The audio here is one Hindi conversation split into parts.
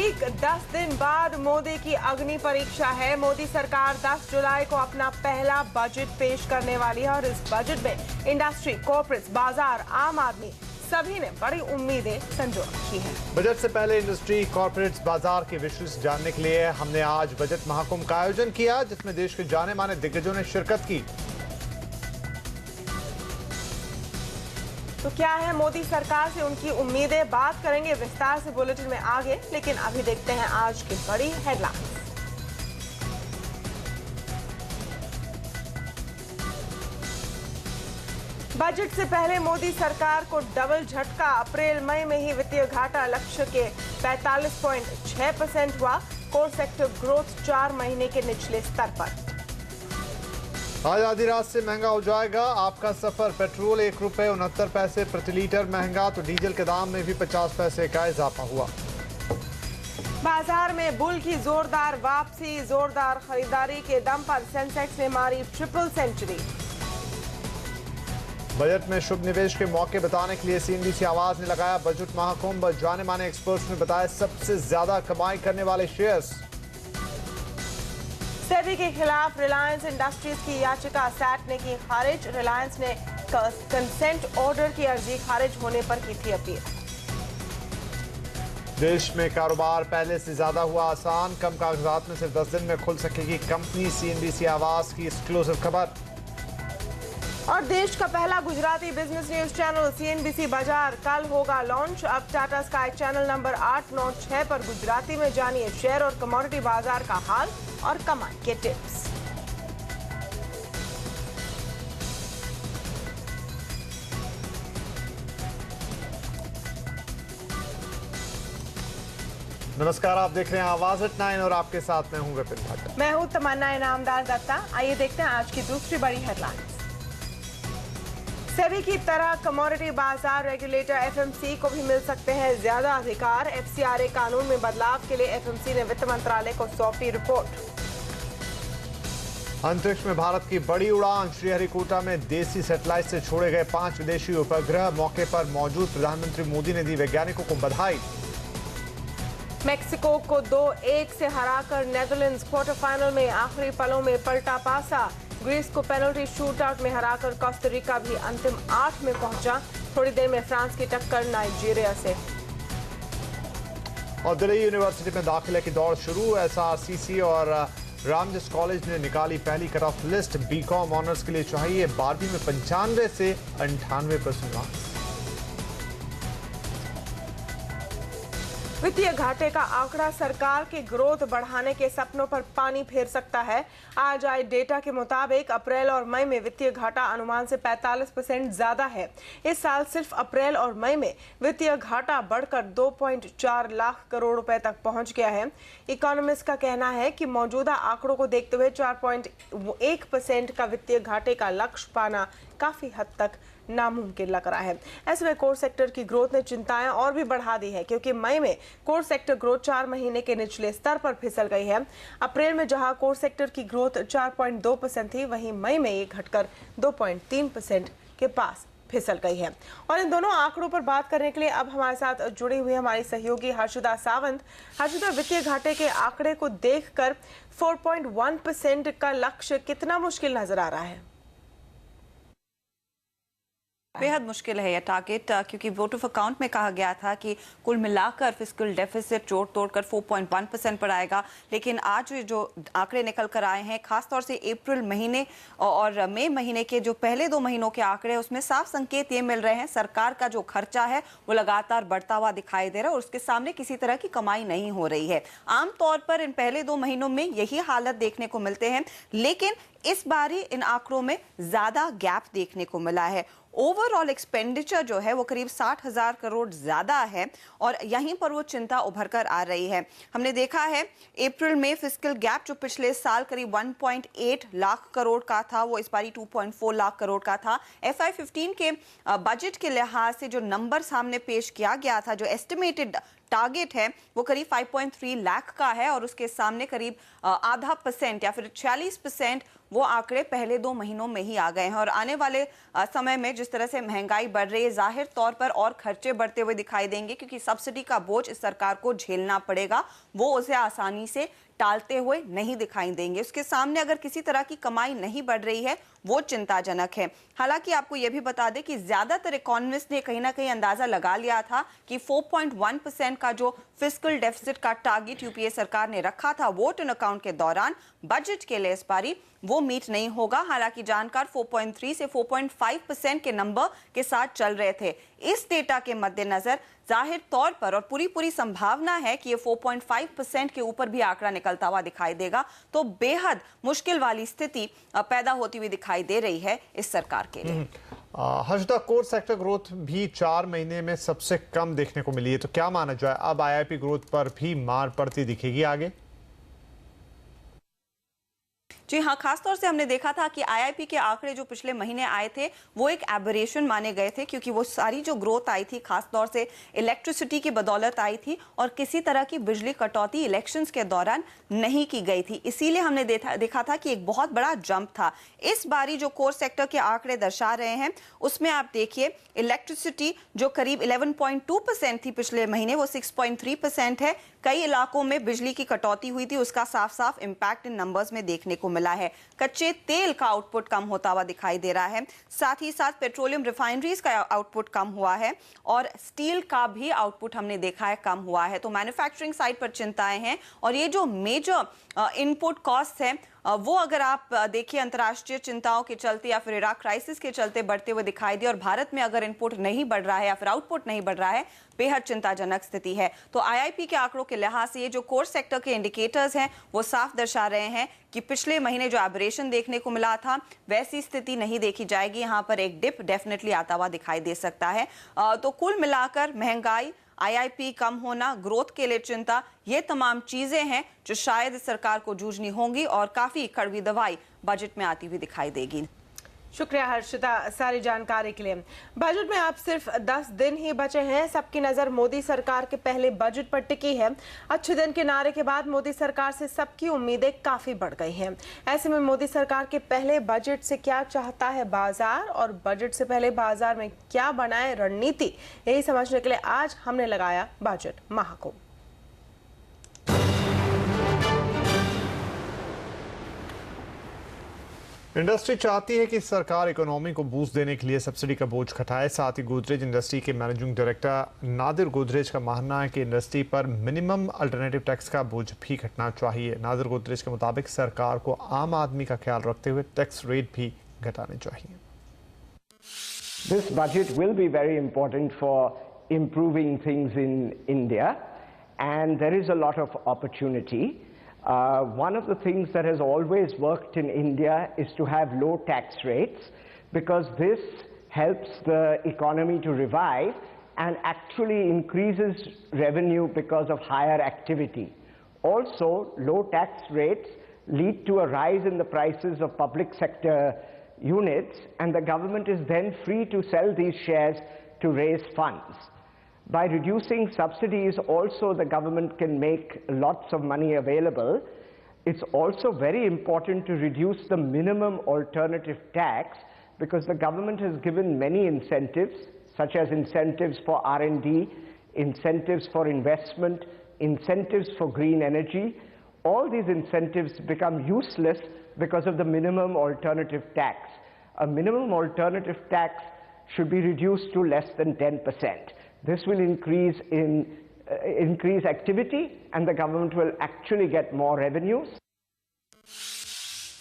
ठीक 10 दिन बाद मोदी की अग्नि परीक्षा है। मोदी सरकार 10 जुलाई को अपना पहला बजट पेश करने वाली है और इस बजट में इंडस्ट्री, कॉर्पोरेट्स, बाजार, आम आदमी सभी ने बड़ी उम्मीदें संजो रखी हैं। बजट से पहले इंडस्ट्री, कॉर्पोरेट्स, बाजार की विशेष जानने के लिए हमने आज बजट महाकुंभ का आयोजन किया, जिसमें देश के जाने माने दिग्गजों ने शिरकत की। तो क्या है मोदी सरकार से उनकी उम्मीदें, बात करेंगे विस्तार से बुलेटिन में आगे, लेकिन अभी देखते हैं आज की बड़ी हेडलाइन। बजट से पहले मोदी सरकार को डबल झटका। अप्रैल मई में ही वित्तीय घाटा लक्ष्य के 45.6% हुआ। कोर सेक्टर ग्रोथ 4 महीने के निचले स्तर पर। आज आधी रात से महंगा हो जाएगा आपका सफर। पेट्रोल ₹1.69 प्रति लीटर महंगा, तो डीजल के दाम में भी 50 पैसे का इजाफा हुआ। बाजार में बुल की जोरदार वापसी, जोरदार खरीदारी के दम पर सेंसेक्स ने मारी ट्रिपल सेंचुरी। बजट में शुभ निवेश के मौके बताने के लिए सीएनबीसी आवाज ने लगाया बजट महाकुंभ। जाने माने एक्सपर्ट्स ने बताया सबसे ज्यादा कमाई करने वाले शेयर्स। सेबी के खिलाफ रिलायंस इंडस्ट्रीज की याचिका सैट ने की खारिज। रिलायंस ने कंसेंट ऑर्डर की अर्जी खारिज होने पर की थी अपील। देश में कारोबार पहले से ज्यादा हुआ आसान, कम कागजात में सिर्फ 10 दिन में खुल सकेगी कंपनी। सीएनबीसी आवाज की एक्सक्लूसिव खबर। और देश का पहला Gujarati business news channel CNBC बाजार कल होगा लॉन्च। अब टाटा स्काई चैनल नंबर 896 पर गुजराती में जानिए शेयर और कमोडिटी बाजार का हाल और कमाई के टिप्स। नमस्कार, आप देख रहे हैं आवाज एट 9 और आपके साथ मैं हूं विपिन भाटिया। मैं हूं तमन्ना इनामदार दत्ता। आइए देखते हैं आज की दूसरी बड़ी हेडलाइन। सेबी की तरह कमोडिटी बाजार रेगुलेटर एफएमसी को भी मिल सकते हैं ज्यादा अधिकार। एफसीआरए कानून में बदलाव के लिए एफएमसी ने वित्त मंत्रालय को सौंपी रिपोर्ट। अंतरिक्ष में भारत की बड़ी उड़ान। श्रीहरिकोटा में देसी सैटेलाइट से छोड़े गए 5 विदेशी उपग्रह। मौके पर मौजूद प्रधानमंत्री मोदी ने दी वैज्ञानिकों को बधाई। मेक्सिको को 2-1 से हराकर नेदरलैंड्स क्वार्टर फाइनल में, आखिरी पलों में पलटा पासा। ग्रीस को पेनल्टी शूटआउट में हराकर कोस्टारिका भी अंतिम 8 में पहुंचा। थोड़ी देर में फ्रांस की टक्कर नाइजीरिया से। और दिल्ली यूनिवर्सिटी में दाखिले की दौड़ शुरू। एसआरसीसी और रामजस कॉलेज ने निकाली पहली cut off list. BCom honours के लिए चाहिए 12वीं में 95 से 98% मार्क्स। वित्तीय घाटे का आंकड़ा सरकार के ग्रोथ बढ़ाने के सपनों पर पानी फेर सकता है। आज आए डेटा के मुताबिक अप्रैल और मई में वित्तीय घाटा अनुमान से 45% ज्यादा है। इस साल सिर्फ अप्रैल और मई में वित्तीय घाटा बढ़कर 2.4 लाख करोड़ रुपए तक पहुंच गया है। इकोनॉमिस्ट का कहना है कि मौजूदा आंकड़ों को देखते हुए 4.1% का वित्तीय घाटे का लक्ष्य पाना काफी हद तक नामुमकिन लग रहा है। ऐसे में कोर सेक्टर की ग्रोथ ने चिंताएं और भी बढ़ा दी है, क्योंकि मई में कोर सेक्टर ग्रोथ 4 महीने के निचले स्तर पर फिसल गई है। अप्रैल में जहां कोर सेक्टर की ग्रोथ 4.2% थी, वहीं मई में ये घटकर 2.3% के पास फिसल गई है। और इन दोनों आंकड़ों पर बात करने के लिए अब हमारे साथ जुड़ी हुई हमारी सहयोगी हर्षिता सावंत। हर्षिता, वित्तीय घाटे के आंकड़े को देखकर 4.1% का लक्ष्य कितना मुश्किल नजर आ रहा है? बेहद मुश्किल है यह टारगेट, क्योंकि वोट ऑफ अकाउंट में कहा गया था कि कुल मिलाकर फिस्कल डेफिसिट तोड़कर 4.1% पर आएगा। लेकिन आज जो आंकड़े निकल कर आए हैं, खासतौर से अप्रैल महीने और मई महीने के जो पहले 2 महीनों के आंकड़े, उसमें साफ संकेत ये मिल रहे हैं सरकार का जो खर्चा है वो लगातार बढ़ता हुआ दिखाई दे रहा है और उसके सामने किसी तरह की कमाई नहीं हो रही है। आमतौर पर इन पहले 2 महीनों में यही हालत देखने को मिलते हैं, लेकिन इस बारी इन आंकड़ों में ज्यादा गैप देखने को मिला है। ओवरऑल एक्सपेंडिचर जो है वो करीब 60,000 करोड़ ज्यादा है और यहीं पर वो चिंता उभर कर आ रही है। हमने देखा है अप्रैल में फिस्कल गैप जो पिछले साल करीब 1.8 लाख करोड़ का था, वो इस बारी 2.4 लाख करोड़ का था। FY15 के बजट के लिहाज से जो नंबर सामने पेश किया गया था, जो एस्टिमेटेड टारगेट है वो करीब 5.3 लाख का है और उसके सामने करीब आधा % या फिर 46% वो आंकड़े पहले 2 महीनों में ही आ गए हैं। और आने वाले समय में जिस तरह से महंगाई बढ़ रही है, जाहिर तौर पर और खर्चे बढ़ते हुए दिखाई देंगे, क्योंकि सब्सिडी का बोझ इस सरकार को झेलना पड़ेगा, वो उसे आसानी से टालते हुए नहीं दिखाई देंगे। उसके सामने अगर किसी तरह की कमाई नहीं बढ़ रही है वो चिंताजनक है। हालांकि आपको यह भी बता दें कि ज्यादातर इकोनॉमिस्ट ने कहीं ना कहीं अंदाजा लगा लिया था कि 4.1% का जो फिस्कल डेफिसिट का टारगेट यूपीए सरकार ने रखा था वोट इन अकाउंट के दौरान बजट के लिए इस बारी, वो मीट नहीं होगा। हालांकि जानकार 4.3 से 4.5% के नंबर के साथ चल रहे थे। इस डेटा के मद्देनजर जाहिर तौर पर और पूरी संभावना है कि ये 4.5% के ऊपर भी आंकड़ा निकलता हुआ दिखाई देगा, तो बेहद मुश्किल वाली स्थिति पैदा होती हुई दिखाई दे रही है इस सरकार के लिए। हर्षदा, कोर सेक्टर ग्रोथ भी 4 महीने में सबसे कम देखने को मिली है, तो क्या माना जाए अब आईआईपी ग्रोथ पर भी मार पड़ती दिखेगी आगे? जी हाँ, खासतौर से हमने देखा था कि आईआईपी के आंकड़े जो पिछले महीने आए थे वो एक एबरेशन माने गए थे, क्योंकि वो सारी जो ग्रोथ आई थी खासतौर से इलेक्ट्रिसिटी की बदौलत आई थी और किसी तरह की बिजली कटौती इलेक्शंस के दौरान नहीं की गई थी। इसीलिए हमने देखा था कि एक बहुत बड़ा जंप था। इस बारी जो कोर सेक्टर के आंकड़े दर्शा रहे हैं उसमें आप देखिए इलेक्ट्रिसिटी जो करीब 11.2% थी पिछले महीने, वो 6.3% है। कई इलाकों में बिजली की कटौती हुई थी, उसका साफ साफ इंपैक्ट इन नंबर्स में देखने को मिला है। कच्चे तेल का आउटपुट कम होता हुआ दिखाई दे रहा है, साथ ही साथ पेट्रोलियम रिफाइनरीज का आउटपुट कम हुआ है और स्टील का भी आउटपुट हमने देखा है कम हुआ है। तो मैन्युफैक्चरिंग साइड पर चिंताएं हैं और ये जो मेजर इनपुट कॉस्ट है वो अगर आप देखिए अंतर्राष्ट्रीय चिंताओं के चलते या फिर इराक क्राइसिस के चलते बढ़ते हुए दिखाई दे और भारत में अगर इनपुट नहीं बढ़ रहा है या फिर आउटपुट नहीं बढ़ रहा है, बेहद चिंताजनक स्थिति है। तो आईआईपी के आंकड़ों के लिहाज से ये जो कोर सेक्टर के इंडिकेटर्स हैं वो साफ दर्शा रहे हैं कि पिछले महीने जो एबरेशन देखने को मिला था वैसी स्थिति नहीं देखी जाएगी। यहाँ पर एक डिप डेफिनेटली आता हुआ दिखाई दे सकता है। तो कुल मिलाकर महंगाई, आईआईपी कम होना, ग्रोथ के लिए चिंता, ये तमाम चीजें हैं जो शायद इस सरकार को जूझनी होंगी और काफी कड़वी दवाई बजट में आती हुई दिखाई देगी। शुक्रिया हर्षिता सारी जानकारी के लिए। बजट में अब सिर्फ 10 दिन ही बचे हैं। सबकी नजर मोदी सरकार के पहले बजट पर टिकी है। अच्छे दिन के नारे के बाद मोदी सरकार से सबकी उम्मीदें काफी बढ़ गई हैं। ऐसे में मोदी सरकार के पहले बजट से क्या चाहता है बाजार और बजट से पहले बाजार में क्या बनाए रणनीति, यही समझने के लिए आज हमने लगाया बजट महाकुंभ। इंडस्ट्री चाहती है कि सरकार इकोनॉमी को बूस्ट देने के लिए सब्सिडी का बोझ घटाए। साथ ही गोदरेज इंडस्ट्री के मैनेजिंग डायरेक्टर नादिर गोदरेज का मानना है कि इंडस्ट्री पर मिनिमम अल्टरनेटिव टैक्स का बोझ भी घटना चाहिए। नादिर गोदरेज के मुताबिक सरकार को आम आदमी का ख्याल रखते हुए टैक्स रेट भी घटाने चाहिए। This budget will be very important for improving things in India, and there is a lot of opportunity. One of the things that has always worked in India is to have low tax rates, because this helps the economy to revive and actually increases revenue because of higher activity. Also, low tax rates lead to a rise in the prices of public sector units, and the government is then free to sell these shares to raise funds. By reducing subsidies, also the government can make lots of money available. It's also very important to reduce the minimum alternative tax, because the government has given many incentives, such as incentives for R&D, incentives for investment, incentives for green energy. All these incentives become useless because of the minimum alternative tax. A minimum alternative tax should be reduced to less than 10%. This will increase activity, and the government will actually get more revenues.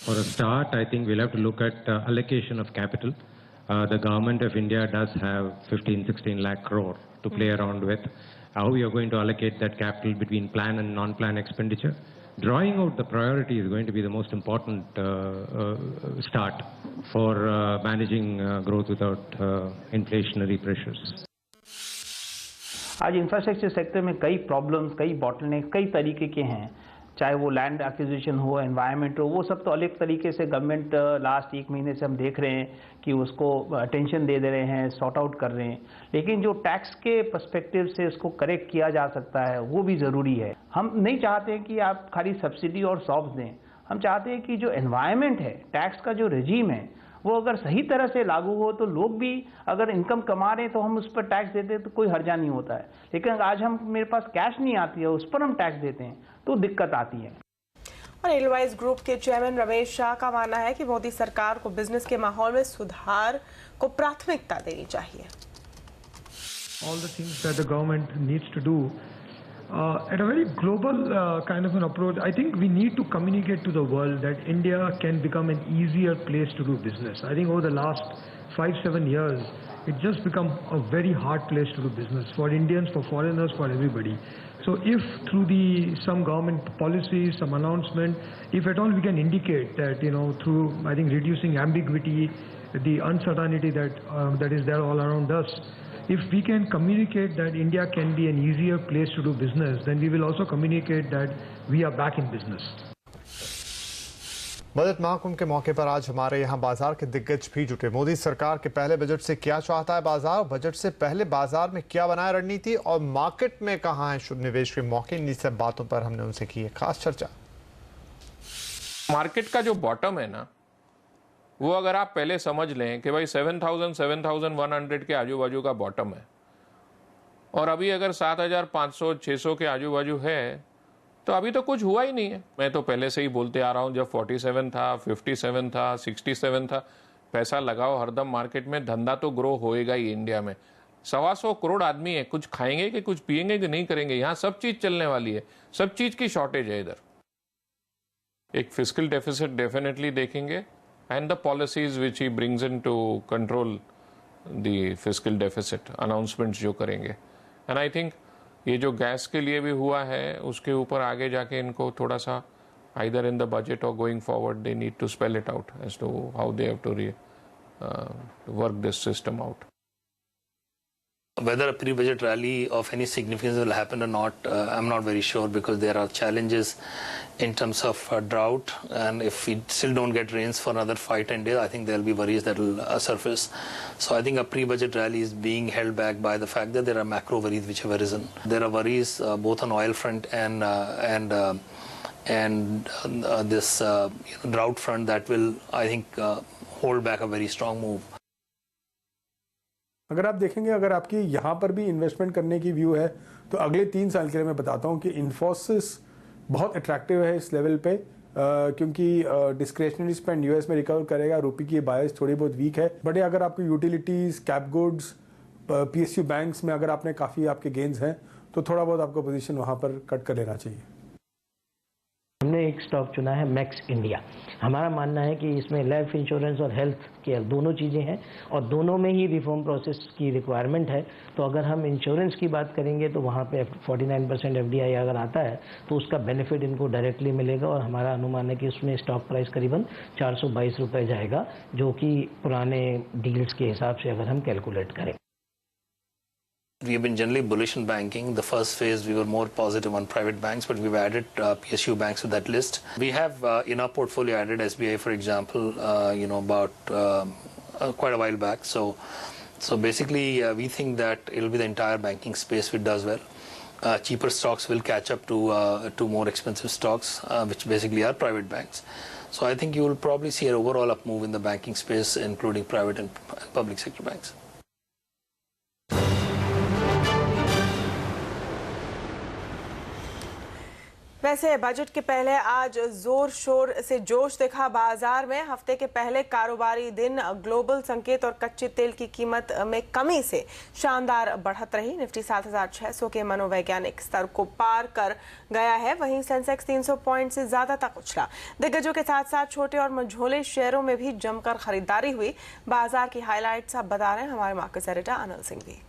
For a start, I think we'll have to look at allocation of capital. The government of India does have 15-16 lakh crore to play around with. How we are going to allocate that capital between plan and non-plan expenditure? Drawing out the priority is going to be the most important start for managing growth without inflationary pressures. आज इंफ्रास्ट्रक्चर सेक्टर में कई प्रॉब्लम्स, कई बॉटलनेक्स, कई तरीके के हैं चाहे वो लैंड एक्विजिशन हो, एनवायरनमेंट हो, वो सब तो अलग तरीके से गवर्नमेंट लास्ट 1 महीने से हम देख रहे हैं कि उसको अटेंशन दे रहे हैं, सॉर्ट आउट कर रहे हैं। लेकिन जो टैक्स के पर्सपेक्टिव से इसको करेक्ट किया जा सकता है वो भी ज़रूरी है। हम नहीं चाहते कि आप खाली सब्सिडी और सॉफ्ट दें, हम चाहते हैं कि जो एनवायरनमेंट है, टैक्स का जो रेजीम है, वो अगर सही तरह से लागू हो तो लोग भी अगर इनकम कमा रहे हैं तो हम उस पर टैक्स देते हैं तो कोई हर्जा नहीं होता है। लेकिन आज हम मेरे पास कैश नहीं आती है, उस पर हम टैक्स देते हैं तो दिक्कत आती है। और एडवाइस ग्रुप के चेयरमैन रमेश शाह का मानना है कि मोदी सरकार को बिजनेस के माहौल में सुधार को प्राथमिकता देनी चाहिए। All the things that the government needs to do at a very global kind of an approach. I think we need to communicate to the world that India can become an easier place to do business. I think over the last 5-7 years, it just become a very hard place to do business for Indians, for foreigners, for everybody. So if through some government policies, some announcement, if at all we can indicate that, through, I think, reducing ambiguity, the uncertainty that is there all around us, if we can communicate that India can be an easier place to do business, then we will also communicate that we are back in business. Budget Mahakumbh के मौके पर आज हमारे यहाँ बाजार के दिग्गज भी जुटे। मोदी सरकार के पहले बजट से क्या चाहता है बाजार, बजट से पहले बाजार में क्या बनाए रणनीति और मार्केट में कहाँ है शुभ निवेश के मौके, इन सब बातों पर हमने उनसे की है खास चर्चा। मार्केट का जो बॉटम है ना, वो अगर आप पहले समझ लें कि भाई 7,100 के आजू बाजू का बॉटम है और अभी अगर 7,500-600 के आजू बाजू है तो अभी तो कुछ हुआ ही नहीं है। मैं तो पहले से ही बोलते आ रहा हूं, जब 47 था, 57 था, 67 था, पैसा लगाओ हरदम मार्केट में, धंधा तो ग्रो होएगा ही। इंडिया में 125 करोड़ आदमी है, कुछ खाएंगे कि कुछ पिएंगे कि नहीं करेंगे, यहाँ सब चीज चलने वाली है, सब चीज की शॉर्टेज है इधर। एक फिस्कल डेफिसिट डेफिनेटली देखेंगे and the policies which he brings in to control the fiscal deficit, announcements जो करेंगे। एंड आई थिंक ये जो गैस के लिए भी हुआ है उसके ऊपर आगे जाके इनको थोड़ा सा either in the budget or going forward they need to spell it out as to how they have to work this system out. Whether a pre-budget rally of any significance will happen or not, I'm not very sure, because there are challenges in terms of drought, and if we still don't get rains for another 5-10 days, I think there will be worries that will surface. So I think a pre-budget rally is being held back by the fact that there are macro worries which have arisen. There are worries both on oil front and this drought front that will, I think, hold back a very strong move. अगर आप देखेंगे, अगर आपकी यहाँ पर भी इन्वेस्टमेंट करने की व्यू है तो अगले 3 साल के लिए मैं बताता हूँ कि इन्फोसिस बहुत अट्रैक्टिव है इस लेवल पे, क्योंकि डिस्क्रिशनरी स्पेंड यूएस में रिकवर करेगा, रुपये की बायस थोड़ी बहुत वीक है। बट अगर आपको utilities, cap goods, PSU banks में अगर आपने काफ़ी आपके गेन्स हैं तो थोड़ा बहुत आपको पोजीशन वहाँ पर कट कर लेना चाहिए। हमने एक स्टॉक चुना है मैक्स इंडिया। हमारा मानना है कि इसमें लाइफ इंश्योरेंस और हेल्थ केयर दोनों चीज़ें हैं और दोनों में ही रिफॉर्म प्रोसेस की रिक्वायरमेंट है। तो अगर हम इंश्योरेंस की बात करेंगे तो वहाँ पे 49% एफडीआई अगर आता है तो उसका बेनिफिट इनको डायरेक्टली मिलेगा और हमारा अनुमान है कि उसमें स्टॉक प्राइस करीबन 422 रुपये जाएगा, जो कि पुराने डील्स के हिसाब से अगर हम कैलकुलेट करें। We have been generally bullish in banking. The first phase we were more positive on private banks, but we've added PSU banks to that list. We have in our portfolio added SBI, for example, about quite a while back. So basically we think that it'll be the entire banking space which does well. Cheaper stocks will catch up to more expensive stocks, which basically are private banks. So I think you will probably see an overall up move in the banking space, including private and public sector banks. वैसे बजट के पहले आज जोर शोर से जोश दिखा बाजार में। हफ्ते के पहले कारोबारी दिन ग्लोबल संकेत और कच्चे तेल की कीमत में कमी से शानदार बढ़त रही। निफ्टी 7,600 के मनोवैज्ञानिक स्तर को पार कर गया है, वहीं सेंसेक्स 300 पॉइंट से ज्यादा तक उछला। दिग्गजों के साथ साथ छोटे और मझोले शेयरों में भी जमकर खरीदारी हुई। बाजार की हाईलाइट्स आप बता रहे हैं हमारे मार्केट एडिटर अनिल सिंह भी।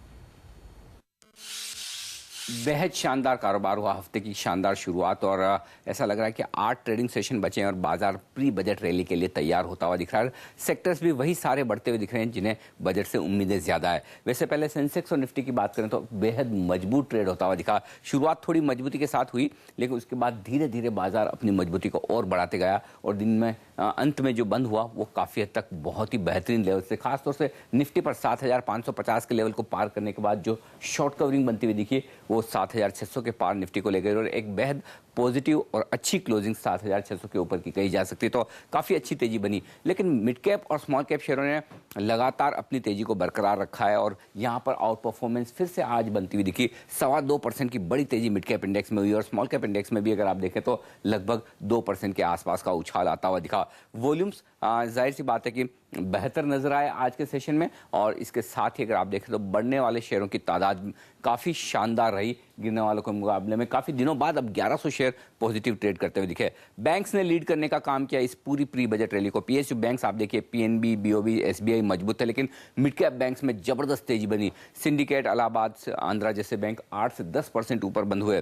बेहद शानदार कारोबार हुआ, हफ्ते की शानदार शुरुआत, और ऐसा लग रहा है कि 8 ट्रेडिंग सेशन बचे हैं और बाजार प्री बजट रैली के लिए तैयार होता हुआ दिख रहा है। सेक्टर्स भी वही सारे बढ़ते हुए दिख रहे हैं जिन्हें बजट से उम्मीदें ज्यादा है। वैसे पहले सेंसेक्स और निफ्टी की बात करें तो बेहद मजबूत ट्रेड होता हुआ दिखा। शुरुआत थोड़ी मजबूती के साथ हुई, लेकिन उसके बाद धीरे धीरे बाजार अपनी मजबूती को और बढ़ाते गया और दिन में अंत में जो बंद हुआ वो काफी हद तक बहुत ही बेहतरीन लेवल से, खासतौर से निफ्टी पर 7550 के लेवल को पार करने के बाद जो शॉर्ट कवरिंग बनती हुई दिखी वो 7600 के पार निफ्टी को ले गई और एक बेहद पॉजिटिव और अच्छी क्लोजिंग 7600 के ऊपर की कही जा सकती है। तो काफी अच्छी तेजी बनी, लेकिन मिड कैप और स्मॉल कैप शेयरों ने लगातार अपनी तेजी को बरकरार रखा है और यहां पर आउट परफॉर्मेंस फिर से आज बनती हुई दिखी। 2.25% की बड़ी तेजी मिड कैप इंडेक्स में हुई और स्मॉल कैप इंडेक्स में भी अगर आप देखें तो लगभग 2% के आसपास का उछाल आता हुआ दिखा। वॉल्यूम्स जाहिर सी बात है कि बेहतर नजर आए आज के सेशन में, और इसके साथ ही अगर आप देखें तो बढ़ने वाले शेयरों की तादाद काफी शानदार रही। गिरने वालों के मुकाबले में काफी दिनों बाद अब 1100 शेयर पॉजिटिव ट्रेड करते हुए दिखे। बैंक्स ने लीड करने का काम किया इस पूरी प्री बजट रैली को। पीएसयू बैंक्स आप देखिए, पीएनबी, बीओबी, एसबीआई मजबूत है, लेकिन मिड कैप बैंक्स में जबरदस्त तेजी बनी। सिंडिकेट, इलाहाबाद, आंध्रा जैसे बैंक 8 से 10% ऊपर बंद हुए।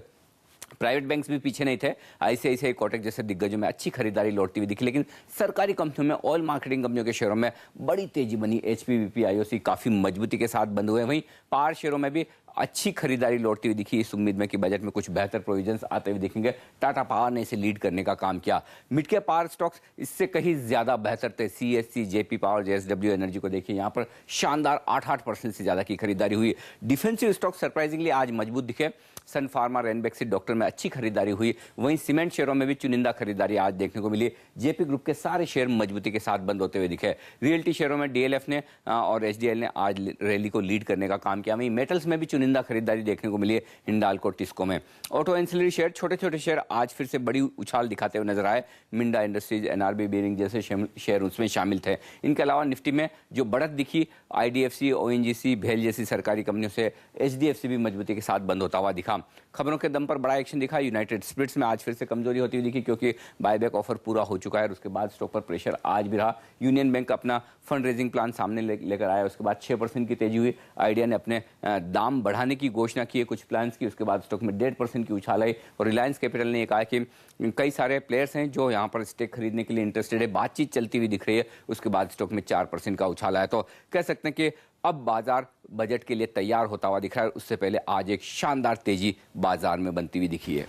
प्राइवेट बैंक्स भी पीछे नहीं थे। आईसीआईसीआई, कोटक जैसे दिग्गजों में अच्छी खरीदारी लौटती हुई दिखी, लेकिन सरकारी कंपनियों में, ऑयल मार्केटिंग कंपनियों के शेयरों में बड़ी तेजी बनी। एचपीवीपी, आईओसी काफी मजबूती के साथ बंद हुए। वहीं पावर शेयरों में भी अच्छी खरीदारी लौटती हुई दिखी, इस उम्मीद में कि बजट में कुछ बेहतर प्रोविजंस आते हुए दिखेंगे। टाटा पावर ने इसे लीड करने का काम किया। मिड कैप पावर स्टॉक्स इससे कहीं ज्यादा बेहतर थे। CSC, JP power, JSW energy को देखिए, यहाँ पर शानदार 8% से ज्यादा की खरीदारी हुई। डिफेंसिव स्टॉक सरप्राइजिंगली आज मजबूत दिखे। सन फार्मा, रेनबेक्सी, डॉक्टर में अच्छी खरीदारी हुई। वहीं सीमेंट शेयरों में भी चुनिंदा खरीदारी आज देखने को मिली। जेपी ग्रुप के सारे शेयर मजबूती के साथ बंद होते हुए दिखे। रियल्टी शेयरों में डीएलएफ ने और एचडीएल ने आज रैली को लीड करने का काम किया। वहीं मेटल्स में भी चुनिंदा खरीदारी देखने को मिली है, हिंडाल्को, टिस्को में। ऑटो एंसिलरी शेयर, छोटे छोटे शेयर आज फिर से बड़ी उछाल दिखाते हुए नजर आए। मिंडा इंडस्ट्रीज, एनआरबी बेयरिंग जैसे शेयर उसमें शामिल थे। इनके अलावा निफ्टी में जो बढ़त दिखी, आईडीएफसी, ओएनजीसी, भेल जैसी सरकारी कंपनियों से एचडीएफसी भी मजबूती के साथ बंद होता हुआ दिखा। खबरों के दम पर बड़ा एक्शन दिखा। यूनाइटेड स्पिरिट्स में आज फिर से कमजोरी होती हुई दिखी, क्योंकि बायबैक ऑफर पूरा हो चुका है और उसके बाद स्टॉक पर प्रेशर आज भी रहा। यूनियन बैंक अपना फंड रेजिंग प्लान सामने लेकर आया, उसके बाद 6% की तेजी हुई। आइडिया ने अपने दाम बढ़ाने की घोषणा की, कुछ प्लान्स की, उसके बाद स्टॉक में 1.5% की उछाल आई। और रिलायंस कैपिटल ने कहा कि कई सारे प्लेयर्स हैं जो यहाँ पर स्टेक खरीदने के लिए इंटरेस्टेड है, बातचीत चलती हुई दिख रही है। उसके बाद स्टॉक में 4% का उछाल आया। तो कह सकते हैं कि अब बाजार बजट के लिए तैयार होता हुआ दिख रहा है। उससे पहले आज एक शानदार तेजी बाजार में बनती हुई दिखी है।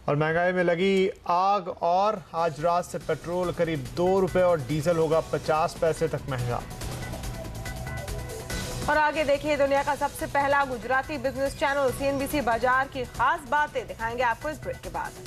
और महंगाई में लगी आग, और आज रात से पेट्रोल करीब 2 रुपए और डीजल होगा 50 पैसे तक महंगा। और आगे देखिए दुनिया का सबसे पहला गुजराती बिजनेस चैनल सीएनबीसी बाजार की खास बातें दिखाएंगे आपको इस ब्रेक के बाद।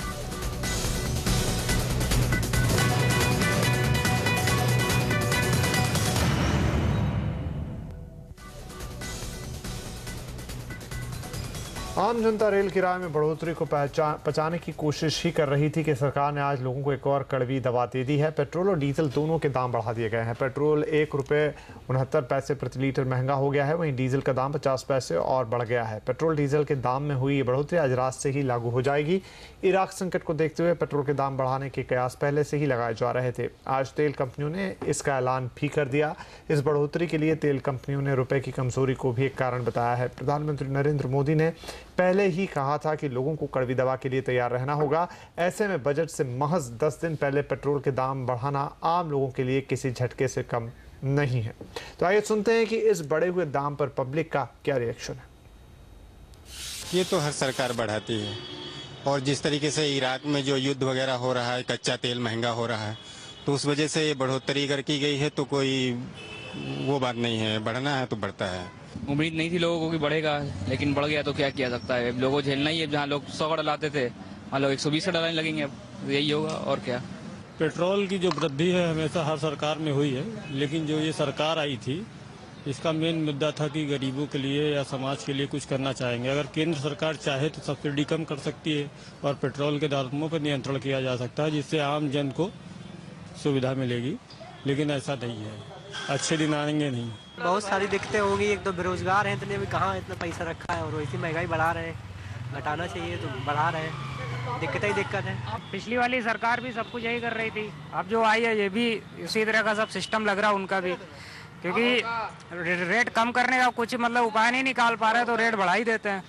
आम जनता रेल किराए में बढ़ोतरी को पचाने की कोशिश ही कर रही थी कि सरकार ने आज लोगों को एक और कड़वी दवा दे दी है। पेट्रोल और डीजल दोनों के दाम बढ़ा दिए गए हैं। पेट्रोल 1 रुपये 69 पैसे प्रति लीटर महंगा हो गया है, वहीं डीजल का दाम 50 पैसे और बढ़ गया है। पेट्रोल डीजल के दाम में हुई ये बढ़ोतरी आज रात से ही लागू हो जाएगी। इराक संकट को देखते हुए पेट्रोल के दाम बढ़ाने के कयास पहले से ही लगाए जा रहे थे। आज तेल कंपनियों ने इसका ऐलान भी कर दिया। इस बढ़ोतरी के लिए तेल कंपनियों ने रुपए की कमजोरी को भी एक कारण बताया है। प्रधानमंत्री नरेंद्र मोदी ने पहले ही कहा था कि लोगों को कड़वी दवा के लिए तैयार रहना होगा। ऐसे में बजट से महज 10 दिन पहले पेट्रोल के दाम बढ़ाना आम लोगों के लिए किसी झटके से कम नहीं है। तो आइए सुनते हैं कि इस बढ़े हुए दाम पर पब्लिक का क्या रिएक्शन है। ये तो हर सरकार बढ़ाती है, और जिस तरीके से इराक में जो युद्ध वगैरह हो रहा है, कच्चा तेल महंगा हो रहा है, तो उस वजह से ये बढ़ोतरी अगर की गई है तो कोई वो बात नहीं है। बढ़ना है तो बढ़ता है। उम्मीद नहीं थी लोगों को कि बढ़ेगा, लेकिन बढ़ गया तो क्या किया सकता है। लोगों को झेलना ही है। जहाँ लोग 100 का डलाते थे वहाँ लोग 120 का डलाने लगेंगे, अब यही होगा और क्या। पेट्रोल की जो वृद्धि है हमेशा हर सरकार में हुई है, लेकिन जो ये सरकार आई थी इसका मेन मुद्दा था कि गरीबों के लिए या समाज के लिए कुछ करना चाहेंगे। अगर केंद्र सरकार चाहे तो सब्सिडी कम कर सकती है और पेट्रोल के दामों पर नियंत्रण किया जा सकता है, जिससे आम जन को सुविधा मिलेगी, लेकिन ऐसा नहीं है। अच्छे दिन आएंगे नहीं। बहुत सारी दिक्कतें होंगी। एक तो बेरोजगार हैं, इतने भी कहाँ इतना पैसा रखा है, और वैसी महंगाई बढ़ा रहे हैं। घटाना चाहिए तो बढ़ा रहे हैं। दिक्कत ही दिक्कत है। पिछली वाली सरकार भी सब कुछ यही कर रही थी, अब जो आई है ये भी इसी तरह का सब सिस्टम लग रहा है उनका भी। क्योंकि रेट कम करने का कुछ मतलब उपाय नहीं निकाल पा रहे तो रेट बढ़ा ही देते हैं।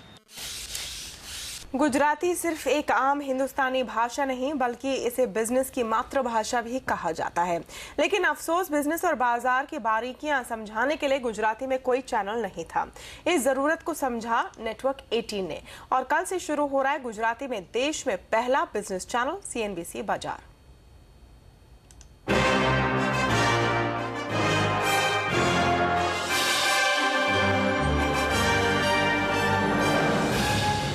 गुजराती सिर्फ एक आम हिंदुस्तानी भाषा नहीं बल्कि इसे बिजनेस की मातृभाषा भी कहा जाता है। लेकिन अफसोस बिजनेस और बाजार की बारीकियां समझाने के लिए गुजराती में कोई चैनल नहीं था। इस जरूरत को समझा नेटवर्क 18 ने और कल से शुरू हो रहा है गुजराती में देश में पहला बिजनेस चैनल CNBC बाजार।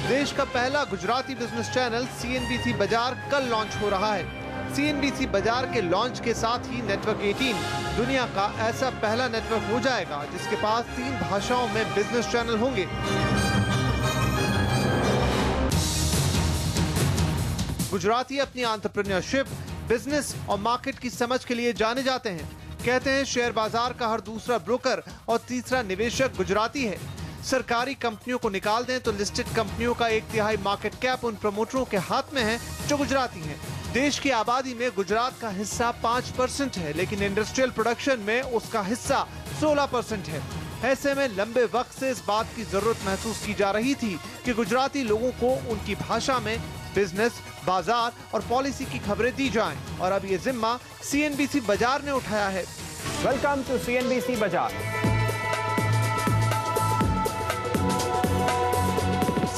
देश का पहला गुजराती बिजनेस चैनल CNBC बाजार कल लॉन्च हो रहा है। CNBC बाजार के लॉन्च के साथ ही नेटवर्क 18 दुनिया का ऐसा पहला नेटवर्क हो जाएगा जिसके पास 3 भाषाओं में बिजनेस चैनल होंगे। गुजराती अपनी एंटरप्रेन्योरशिप, बिजनेस और मार्केट की समझ के लिए जाने जाते हैं। कहते हैं शेयर बाजार का हर दूसरा ब्रोकर और तीसरा निवेशक गुजराती है। सरकारी कंपनियों को निकाल दें तो लिस्टेड कंपनियों का 1/3 मार्केट कैप उन प्रमोटरों के हाथ में है जो गुजराती हैं। देश की आबादी में गुजरात का हिस्सा 5% है, लेकिन इंडस्ट्रियल प्रोडक्शन में उसका हिस्सा 16% है। ऐसे में लंबे वक्त से इस बात की जरूरत महसूस की जा रही थी कि गुजराती लोगों को उनकी भाषा में बिजनेस, बाजार और पॉलिसी की खबरें दी जाएं और अब ये जिम्मा CNBC बाजार ने उठाया है। वेलकम टू CNBC बाजार।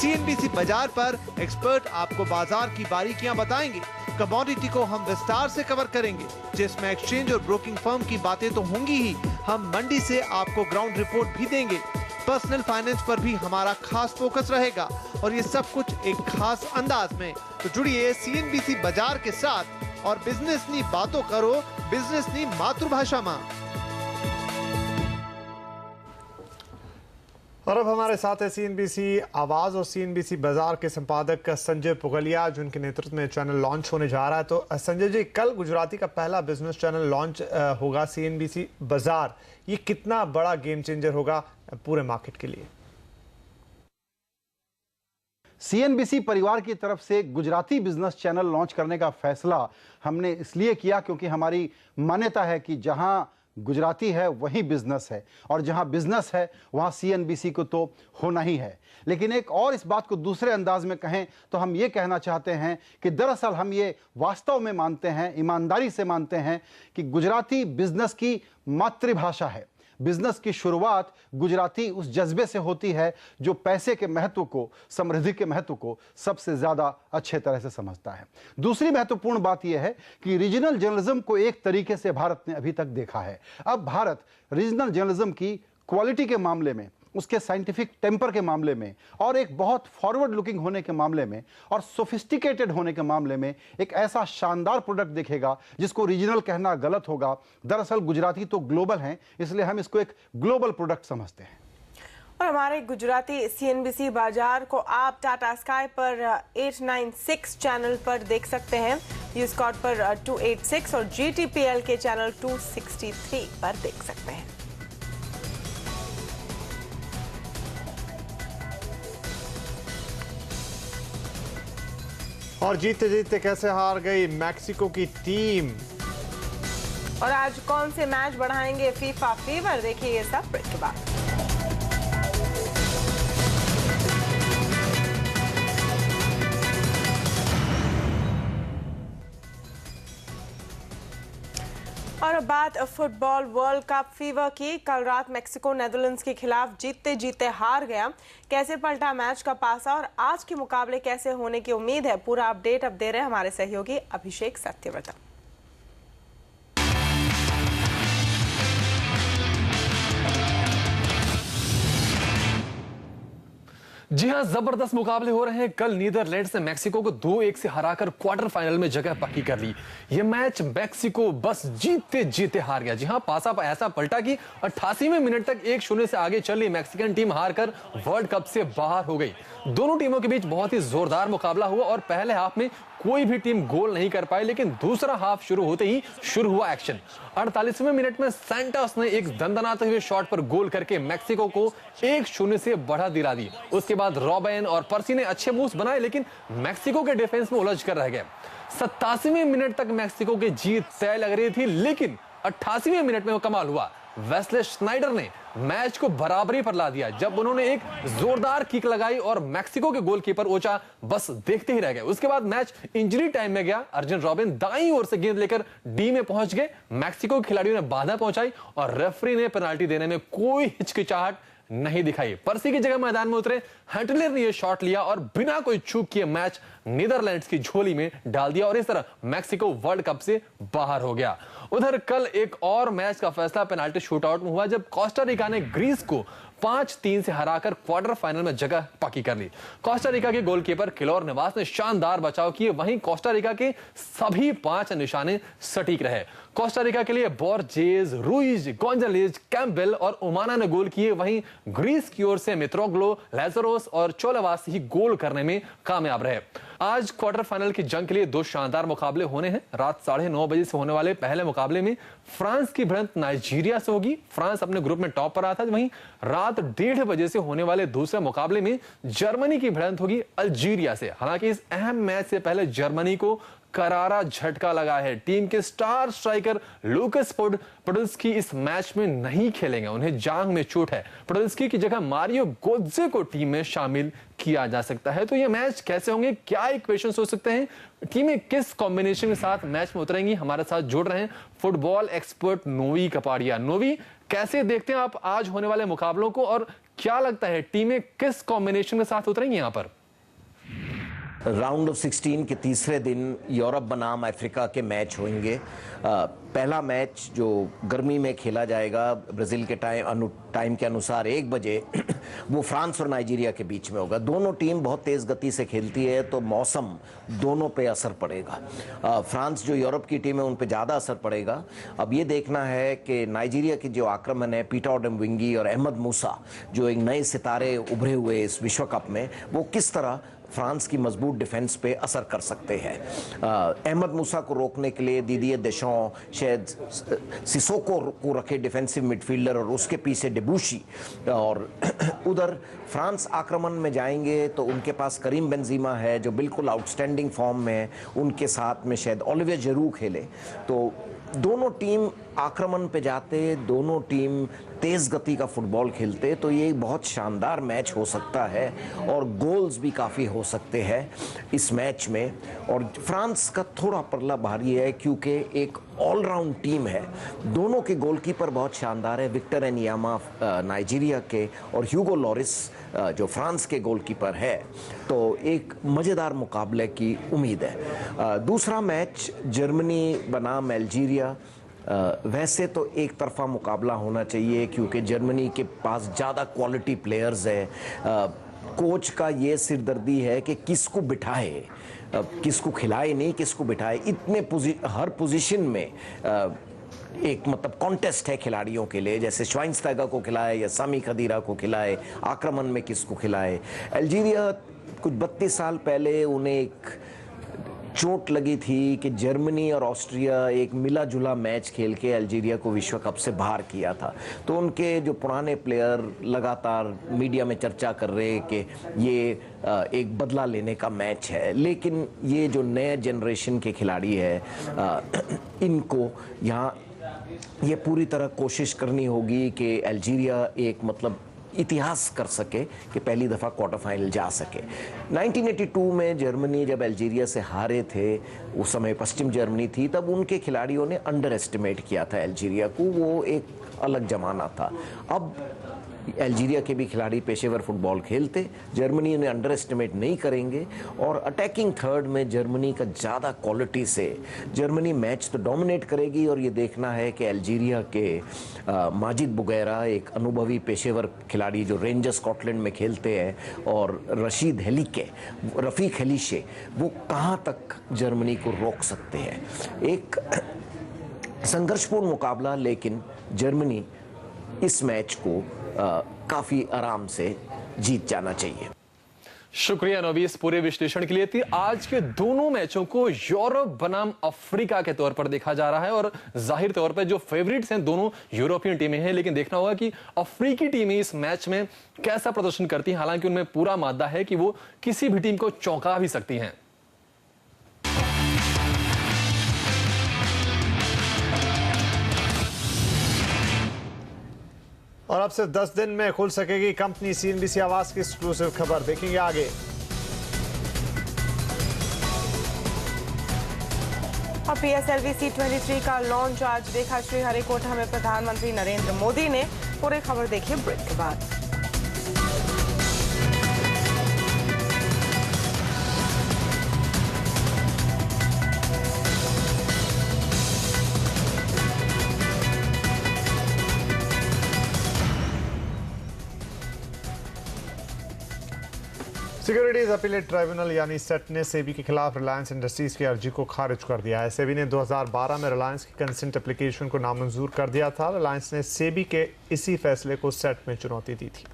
CNBC बाजार पर एक्सपर्ट आपको बाजार की बारीकियां बताएंगे। कमोडिटी को हम विस्तार से कवर करेंगे, जिसमें एक्सचेंज और ब्रोकिंग फर्म की बातें तो होंगी ही, हम मंडी से आपको ग्राउंड रिपोर्ट भी देंगे। पर्सनल फाइनेंस पर भी हमारा खास फोकस रहेगा और ये सब कुछ एक खास अंदाज में। तो जुड़िए CNBC बाजार के साथ और बिजनेस नी बातों करो, बिजनेस नी मातृभाषा में। और अब हमारे साथ है CNBC आवाज और CNBC बाजार के संपादक संजय पुगलिया, जिनके नेतृत्व में चैनल लॉन्च होने जा रहा है। तो संजय जी, कल गुजराती का पहला बिजनेस चैनल लॉन्च होगा CNBC बाजार। ये कितना बड़ा गेम चेंजर होगा पूरे मार्केट के लिए? CNBC परिवार की तरफ से गुजराती बिजनेस चैनल लॉन्च करने का फैसला हमने इसलिए किया क्योंकि हमारी मान्यता है कि जहां गुजराती है वहीं बिजनेस है और जहां बिजनेस है वहां CNBC को तो होना ही है। लेकिन एक और इस बात को दूसरे अंदाज में कहें तो हम ये कहना चाहते हैं कि दरअसल हम ये वास्तव में मानते हैं, ईमानदारी से मानते हैं कि गुजराती बिजनेस की मातृभाषा है। बिजनेस की शुरुआत गुजराती उस जज्बे से होती है जो पैसे के महत्व को, समृद्धि के महत्व को सबसे ज्यादा अच्छे तरह से समझता है। दूसरी महत्वपूर्ण बात यह है कि रीजनल जर्नलिज्म को एक तरीके से भारत ने अभी तक देखा है। अब भारत रीजनल जर्नलिज्म की क्वालिटी के मामले में, उसके साइंटिफिक टेम्पर के मामले में और एक बहुत फॉरवर्ड लुकिंग होने के मामले में और सोफिस्टिकेटेड होने के मामले में एक ऐसा शानदार प्रोडक्ट देखेगा जिसको रीजनल कहना गलत होगा। दरअसल गुजराती तो ग्लोबल हैं, इसलिए हम इसको एक ग्लोबल प्रोडक्ट समझते हैं। और हमारे गुजराती CNBC बाजार को आप टाटा स्काई पर 896 चैनल पर देख सकते हैं, न्यूज कॉर्ड पर 286 और GTPL के चैनल 263 पर देख सकते हैं। और जीते जीते कैसे हार गई मैक्सिको की टीम। और आज कौन से मैच बढ़ाएंगे फीफा फीवर, देखिए ये सब ब्रेक के बाद। और अब बात फुटबॉल वर्ल्ड कप फीवर की। कल रात मेक्सिको नेदरलैंड्स के खिलाफ जीतते जीते हार गया। कैसे पलटा मैच का पासा और आज के मुकाबले कैसे होने की उम्मीद है, पूरा अपडेट अब दे रहे हैं हमारे सहयोगी अभिषेक सत्यव्रत। जी हां, जबरदस्त मुकाबले हो रहे हैं। कल नीदरलैंड्स ने मेक्सिको को 2-1 से हराकर क्वार्टर फाइनल में जगह पक्की कर ली। यह मैच मेक्सिको बस जीते जीते हार गया। जी हां, पासा ऐसा पलटा कि 88वें मिनट तक 1-0 से आगे चली मैक्सिकन टीम हारकर वर्ल्ड कप से बाहर हो गई। दोनों टीमों के बीच बहुत ही जोरदार मुकाबला हुआ और पहले हाफ में कोई भी टीम गोल नहीं कर पाई, लेकिन दूसरा हाफ शुरू होते ही शुरू हुआ एक्शन। 48वें मिनट में सैंटोस ने एक दंदनाते हुए शॉट पर गोल करके मेक्सिको को 1-0 से बढ़ा दिला दी। उसके बाद रॉबिन और पर्सी ने अच्छे मूव्स बनाए, लेकिन मेक्सिको के डिफेंस में उलझ कर रह गए। 87वें मिनट तक मेक्सिको की जीत तय लग रही थी, लेकिन 88वें मिनट में वो कमाल हुआ। वेस्ले स्नाइडर ने मैच को बराबरी पर ला दिया जब उन्होंने एक जोरदार किक लगाई और मैक्सिको के गोलकीपर ओचा बस देखते ही रह गए। उसके बाद मैच इंजरी टाइम में गया। अर्जुन रॉबिन दाईं ओर से गेंद लेकर डी में पहुंच गए। मैक्सिको के खिलाड़ियों ने बाधा पहुंचाई और रेफरी ने पेनाल्टी देने में कोई हिचकिचाहट नहीं दिखाई। पर्सी की जगह मैदान में उतरे हंटलर ने यह शॉट लिया और बिना कोई चूक किए मैच नीदरलैंड्स की झोली में डाल दिया और इस तरह मैक्सिको वर्ल्ड कप से बाहर हो गया। उधर कल एक और मैच का फैसला पेनाल्टी शूटआउट में हुआ जब कोस्टा रिका ने ग्रीस को 5-3 से हराकर क्वार्टर फाइनल में जगह पक्की कर ली। कोस्टा रिका के गोलकीपर किलोर नवास ने शानदार बचाव किए, वहीं कोस्टा रिका के सभी 5 निशाने सटीक रहे। कोस्टा रिका के लिए बोर्जेस, रुइज, गोंजालेज, कैम्पबेल और उमाना ने गोल किए, वहीं ग्रीस की ओर से मित्रोग्लो, लाज़ारोस और चोलावास ही गोल करने में कामयाब रहे। आज क्वार्टर फाइनल की जंग के लिए 2 शानदार मुकाबले होने हैं। रात 9:30 बजे से होने वाले पहले मुकाबले में फ्रांस की भिड़ंत नाइजीरिया से होगी। फ्रांस अपने ग्रुप में टॉप पर रहा था। वहीं रात 1:30 बजे से होने वाले दूसरे मुकाबले में जर्मनी की भिड़ंत होगी अल्जीरिया से। हालांकि इस अहम मैच से पहले जर्मनी को करारा झटका लगा है। टीम के स्टार स्ट्राइकर लूकस पोडल्स्की इस मैच में नहीं खेलेंगे, उन्हें जांघ में चोट है। पोडल्स्की की जगह मारियो गोत्जे को टीम में शामिल किया जा सकता है। तो ये मैच कैसे होंगे, क्या इक्वेशंस हो सकते हैं, टीमें किस कॉम्बिनेशन के साथ मैच में उतरेंगी, हमारे साथ जुड़ रहे हैं फुटबॉल एक्सपर्ट नोवी कपाड़िया। नोवी, कैसे देखते हैं आप आज होने वाले मुकाबलों को और क्या लगता है टीमें किस कॉम्बिनेशन के साथ उतरेंगी यहाँ पर? राउंड ऑफ 16 के तीसरे दिन यूरोप बनाम अफ्रीका के मैच होंगे। पहला मैच जो गर्मी में खेला जाएगा ब्राज़ील के टाइम के अनुसार 1 बजे वो फ्रांस और नाइजीरिया के बीच में होगा। दोनों टीम बहुत तेज़ गति से खेलती है तो मौसम दोनों पे असर पड़ेगा। फ्रांस जो यूरोप की टीम है उन पे ज़्यादा असर पड़ेगा। अब ये देखना है कि नाइजीरिया के जो आक्रमण है पीटर ओडेम्विंगी और अहमद मूसा जो एक नए सितारे उभरे हुए इस विश्व कप में, वो किस तरह फ्रांस की मजबूत डिफेंस पे असर कर सकते हैं। अहमद मूसा को रोकने के लिए दीदिये देशों, शायद सिसोको को रखे डिफेंसिव मिडफील्डर और उसके पीछे डेबूशी। और उधर फ्रांस आक्रमण में जाएंगे तो उनके पास करीम बेंजीमा है जो बिल्कुल आउटस्टैंडिंग फॉर्म में है, उनके साथ में शायद ओलिवियर जिरू खेले। तो दोनों टीम आक्रमण पे जाते, दोनों टीम तेज गति का फुटबॉल खेलते, तो ये बहुत शानदार मैच हो सकता है और गोल्स भी काफ़ी हो सकते हैं इस मैच में। और फ्रांस का थोड़ा पल्ला भारी है क्योंकि एक ऑलराउंड टीम है। दोनों के गोलकीपर बहुत शानदार है, विक्टर एनियामा नाइजीरिया के और ह्यूगो लॉरिस जो फ्रांस के गोलकीपर है। तो एक मज़ेदार मुकाबले की उम्मीद है। दूसरा मैच जर्मनी बनाम अल्जीरिया। वैसे तो एक तरफा मुकाबला होना चाहिए क्योंकि जर्मनी के पास ज़्यादा क्वालिटी प्लेयर्स है। कोच का ये सिरदर्दी है कि किसको बिठाए, किसको खिलाए नहीं, किसको बिठाए। इतने हर पोजीशन में एक मतलब कॉन्टेस्ट है खिलाड़ियों के लिए, जैसे श्वाइनस्टाइगर को खिलाए या सामी खदीरा को खिलाए, आक्रमण में किसको खिलाए। अल्जीरिया कुछ 32 साल पहले उन्हें एक चोट लगी थी कि जर्मनी और ऑस्ट्रिया एक मिला जुला मैच खेल के अल्जीरिया को विश्व कप से बाहर किया था। तो उनके जो पुराने प्लेयर लगातार मीडिया में चर्चा कर रहे हैं कि ये एक बदला लेने का मैच है, लेकिन ये जो नए जनरेशन के खिलाड़ी है इनको यहाँ ये पूरी तरह कोशिश करनी होगी कि अल्जीरिया एक मतलब इतिहास कर सके कि पहली दफ़ा क्वार्टर फाइनल जा सके। 1982 में जर्मनी जब अल्जीरिया से हारे थे, उस समय पश्चिम जर्मनी थी, तब उनके खिलाड़ियों ने अंडर एस्टिमेट किया था अल्जीरिया को, वो एक अलग जमाना था। अब अल्जीरिया के भी खिलाड़ी पेशेवर फुटबॉल खेलते, जर्मनी ने अंडर एस्टिमेट नहीं करेंगे। और अटैकिंग थर्ड में जर्मनी का ज़्यादा क्वालिटी से जर्मनी मैच तो डोमिनेट करेगी। और ये देखना है कि अल्जीरिया के माजिद बुगैरा एक अनुभवी पेशेवर खिलाड़ी जो रेंजर स्कॉटलैंड में खेलते हैं, और रशीद हेलिके, रफ़ीक हेलिशे, वो कहाँ तक जर्मनी को रोक सकते हैं। एक संघर्षपूर्ण मुकाबला, लेकिन जर्मनी इस मैच को काफी आराम से जीत जाना चाहिए। शुक्रिया नवी इस पूरे विश्लेषण के लिए। थी आज के दोनों मैचों को यूरोप बनाम अफ्रीका के तौर पर देखा जा रहा है और जाहिर तौर पर जो फेवरेट्स हैं दोनों यूरोपियन टीमें हैं, लेकिन देखना होगा कि अफ्रीकी टीमें इस मैच में कैसा प्रदर्शन करती हैं। हालांकि उनमें पूरा मादा है कि वो किसी भी टीम को चौंका भी सकती हैं। और अब से 10 दिन में खुल सकेगी कंपनी, CNBC आवाज की एक्सक्लूसिव खबर देखेंगे आगे। और PSLV C23 का लॉन्च आज देखा श्रीहरिकोटा में प्रधानमंत्री नरेंद्र मोदी ने। पूरी खबर देखिए ब्रेक के बाद। सिक्योरिटीज अपीलेट ट्राइब्यूनल यानी सेट ने सेबी के खिलाफ रिलायंस इंडस्ट्रीज की अर्जी को खारिज कर दिया है। सेबी ने 2012 में रिलायंस की कंसेंट एप्लीकेशन को नामंजूर कर दिया था। रिलायंस ने सेबी के इसी फैसले को सेट में चुनौती दी थी।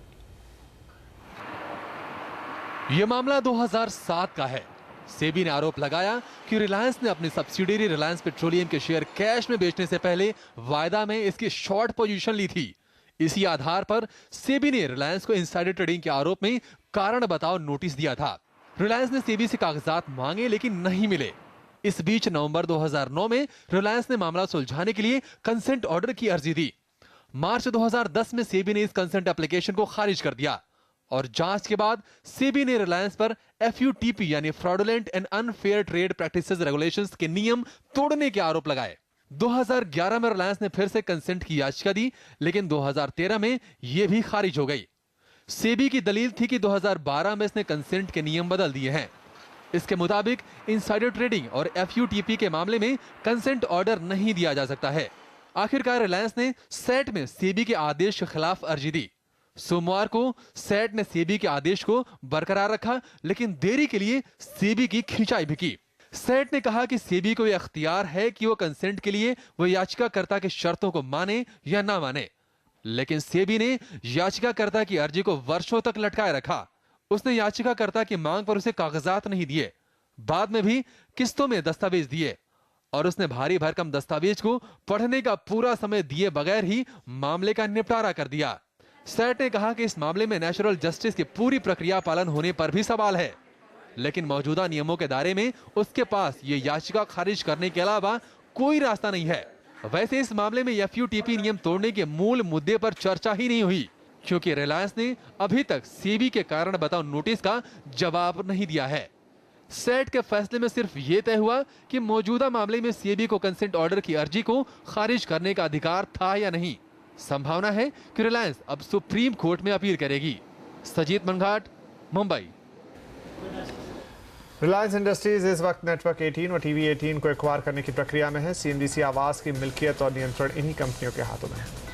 यह मामला 2007 का है। सेबी ने आरोप लगाया कि रिलायंस ने अपनी सब्सिडियरी रिलायंस पेट्रोलियम के शेयर कैश में बेचने से पहले वायदा में इसकी शॉर्ट पोजीशन ली थी। इसी आधार पर सेबी ने रिलायंस को इनसाइडर ट्रेडिंग के आरोप में कारण बताओ नोटिस दिया था। रिलायंस ने सेबी से कागजात मांगे लेकिन नहीं मिले। इस बीच नवंबर 2009 में रिलायंस ने मामला सुलझाने के लिए कंसेंट ऑर्डर की अर्जी दी। मार्च 2010 में सेबी ने इस कंसेंट एप्लीकेशन को खारिज कर दिया और जांच के बाद सेबी ने रिलायंस पर FUTP यानी fraudulent and unfair trade practices regulations के नियम तोड़ने के आरोप लगाए। 2011 में रिलायंस ने फिर से कंसेंट की याचिका दी लेकिन 2013 में यह भी खारिज हो गई। सेबी की दलील थी कि 2012 में इसने कंसेंट के नियम बदल दिए हैं। इसके मुताबिक इनसाइडर ट्रेडिंग और FUTP के मामले में कंसेंट ऑर्डर नहीं दिया जा सकता है। आखिरकार रिलायंस ने सेट में सेबी के आदेश के खिलाफ अर्जी दी। सोमवार को सेट ने सेबी के आदेश को बरकरार रखा लेकिन देरी के लिए सेबी की खिंचाई भी की। सेट ने कहा कि सेबी को यह अख्तियार है कि वो कंसेंट के लिए वो याचिकाकर्ता की शर्तों को माने या ना माने, लेकिन सेबी ने याचिकाकर्ता की अर्जी को वर्षों तक लटकाए रखा। उसने याचिकाकर्ता की मांग पर उसे कागजात नहीं दिए, बाद में भी किस्तों में दस्तावेज दिए और उसने भारी भरकम दस्तावेज को पढ़ने का पूरा समय दिए बगैर ही मामले का निपटारा कर दिया। सेट ने कहा कि इस मामले में नेचुरल जस्टिस की पूरी प्रक्रिया पालन होने पर भी सवाल है, लेकिन मौजूदा नियमों के दायरे में उसके पास ये याचिका खारिज करने के अलावा कोई रास्ता नहीं है। वैसे इस मामले में FUTP नियम तोड़ने के मूल मुद्दे पर चर्चा ही नहीं हुई क्योंकि रिलायंस ने अभी तक सेबी के कारण बताओ नोटिस का जवाब नहीं दिया है। सेट के फैसले में सिर्फ ये तय हुआ कि मौजूदा मामले में सेबी को कंसेंट ऑर्डर की अर्जी को खारिज करने का अधिकार था या नहीं। संभावना है कि रिलायंस अब सुप्रीम कोर्ट में अपील करेगी। सजीत मनघाट, मुंबई। रिलायंस इंडस्ट्रीज इस वक्त नेटवर्क 18 और TV 18 को एक्वायर करने की प्रक्रिया में है। CNBC आवाज की मिल्कियत और नियंत्रण इन्हीं कंपनियों के हाथों में है।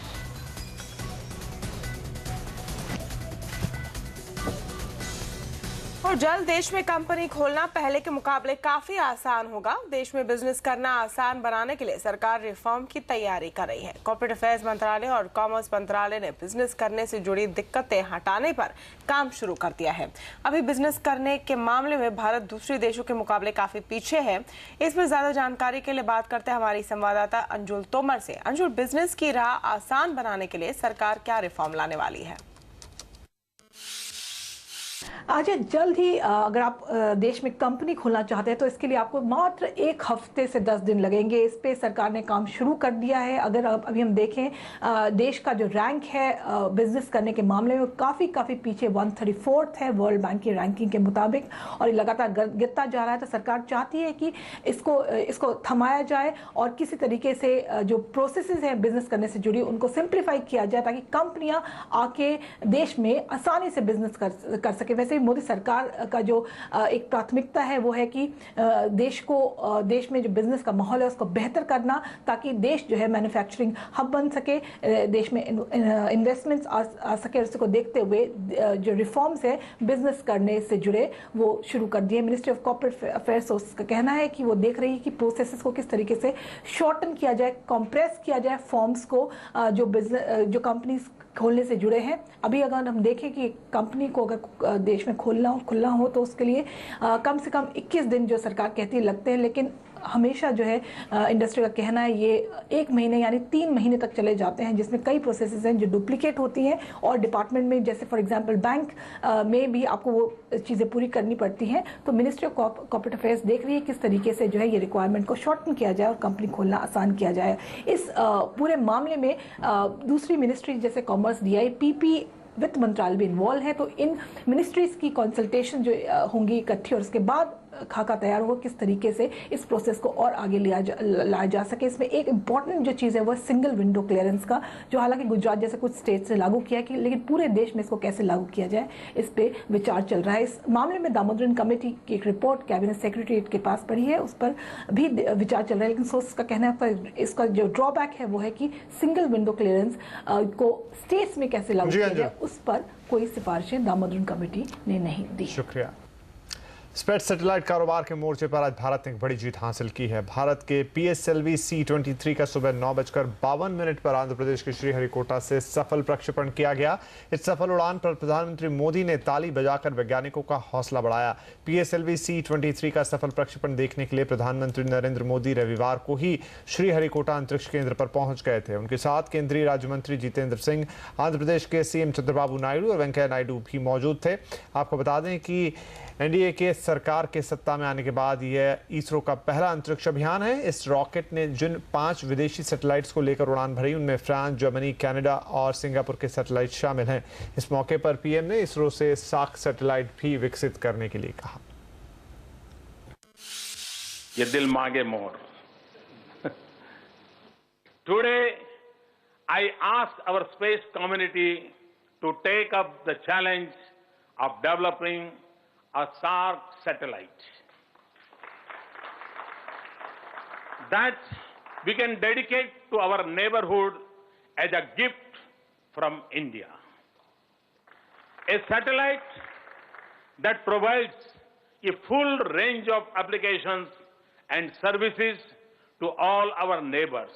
और जल्द देश में कंपनी खोलना पहले के मुकाबले काफी आसान होगा। देश में बिजनेस करना आसान बनाने के लिए सरकार रिफॉर्म की तैयारी कर रही है। कॉर्पोरेट अफेयर्स मंत्रालय और कॉमर्स मंत्रालय ने बिजनेस करने से जुड़ी दिक्कतें हटाने पर काम शुरू कर दिया है। अभी बिजनेस करने के मामले में भारत दूसरे देशों के मुकाबले काफी पीछे है। इसमें ज्यादा जानकारी के लिए बात करते हैं हमारी संवाददाता अंजुल तोमर से। अंजुल, बिजनेस की राह आसान बनाने के लिए सरकार क्या रिफॉर्म लाने वाली है? आज जल्द ही अगर आप देश में कंपनी खोलना चाहते हैं तो इसके लिए आपको मात्र 1 हफ्ते से 10 दिन लगेंगे। इस पे सरकार ने काम शुरू कर दिया है। अगर अभी हम देखें देश का जो रैंक है बिजनेस करने के मामले में काफ़ी पीछे 134th है वर्ल्ड बैंक की रैंकिंग के मुताबिक और ये लगातार गिरता जा रहा है। तो सरकार चाहती है कि इसको थमाया जाए और किसी तरीके से जो प्रोसेसेस हैं बिजनेस करने से जुड़ी उनको सिंप्लीफाई किया जाए ताकि कंपनियां आके देश में आसानी से बिजनेस कर सके। वैसे मोदी सरकार का जो एक प्राथमिकता है वो है कि देश में जो बिजनेस का माहौल है उसको बेहतर करना ताकि देश जो है मैन्युफैक्चरिंग हब बन सके, देश में इन्वेस्टमेंट्स आ सके। उसको देखते हुए जो रिफॉर्म्स है बिजनेस करने से जुड़े वो शुरू कर दिए। मिनिस्ट्री ऑफ कॉर्पोरेट अफेयर्स उसका कहना है कि वो देख रही है कि प्रोसेसेस को किस तरीके से शॉर्टन किया जाए, कंप्रेस किया जाए फॉर्म्स को जो कंपनीज खोलने से जुड़े हैं। अभी अगर हम देखें कि कंपनी को अगर देश में खुलना हो तो उसके लिए कम से कम 21 दिन जो सरकार कहती है लगते हैं, लेकिन हमेशा जो है इंडस्ट्री का कहना है ये 1 महीने यानी 3 महीने तक चले जाते हैं, जिसमें कई प्रोसेसेस हैं जो डुप्लीकेट होती हैं और डिपार्टमेंट में जैसे फॉर एग्जांपल बैंक में भी आपको वो चीज़ें पूरी करनी पड़ती हैं। तो मिनिस्ट्री ऑफ कॉर्पोरेट अफेयर्स देख रही है किस तरीके से जो है ये रिक्वायरमेंट को शॉर्टन किया जाए और कंपनी खोलना आसान किया जाए। इस पूरे मामले में दूसरी मिनिस्ट्री जैसे कॉमर्स, DI, PP, वित्त मंत्रालय भी इन्वॉल्व है। तो इन मिनिस्ट्रीज की कंसल्टेशन जो होंगी इकट्ठी और उसके बाद खाका तैयार होगा किस तरीके से इस प्रोसेस को और आगे लाया जा सके। इसमें एक इम्पॉर्टेंट जो चीज़ है वो सिंगल विंडो क्लियरेंस का, जो हालांकि गुजरात जैसे कुछ स्टेट से लागू किया कि लेकिन पूरे देश में इसको कैसे लागू किया जाए इस पे विचार चल रहा है। इस मामले में दामोदरन कमेटी की एक रिपोर्ट कैबिनेट सेक्रेटरीट के पास पड़ी है, उस पर भी विचार चल रहा है। लेकिन सोर्स का कहना है इसका जो ड्रॉबैक है वो है कि सिंगल विंडो क्लियरेंस को स्टेट्स में कैसे लागू किया जाए, उस पर कोई सिफारिशें दामोदरन कमेटी ने नहीं दी। शुक्रिया। स्पेस सैटेलाइट कारोबार के मोर्चे पर आज भारत ने एक बड़ी जीत हासिल की है। भारत के PSLV C-23 का सुबह 9:52 पर आंध्र प्रदेश के श्रीहरिकोटा से सफल प्रक्षेपण किया गया। इस सफल उड़ान पर प्रधानमंत्री मोदी ने ताली बजाकर वैज्ञानिकों का हौसला बढ़ाया। PSLV C-23 का सफल प्रक्षेपण देखने के लिए प्रधानमंत्री नरेंद्र मोदी रविवार को ही श्रीहरिकोटा अंतरिक्ष केंद्र पर पहुंच गए थे। उनके साथ केंद्रीय राज्य मंत्री जितेंद्र सिंह, आंध्र प्रदेश के CM चंद्रबाबू नायडू और वेंकैया नायडू भी मौजूद थे। आपको बता दें कि NDA के सरकार के सत्ता में आने के बाद यह इसरो का पहला अंतरिक्ष अभियान है। इस रॉकेट ने जिन 5 विदेशी सैटेलाइट्स को लेकर उड़ान भरी उनमें फ्रांस, जर्मनी, कनाडा और सिंगापुर के सैटेलाइट शामिल हैं। इस मौके पर PM ने इसरो से सार्क सैटेलाइट भी विकसित करने के लिए कहा। ये दिल मांगे more. Today I ask our space community to take up the challenge of developing a SARC satellite that we can dedicate to our neighborhood as a gift from India. A satellite that provides a full range of applications and services to all our neighbors.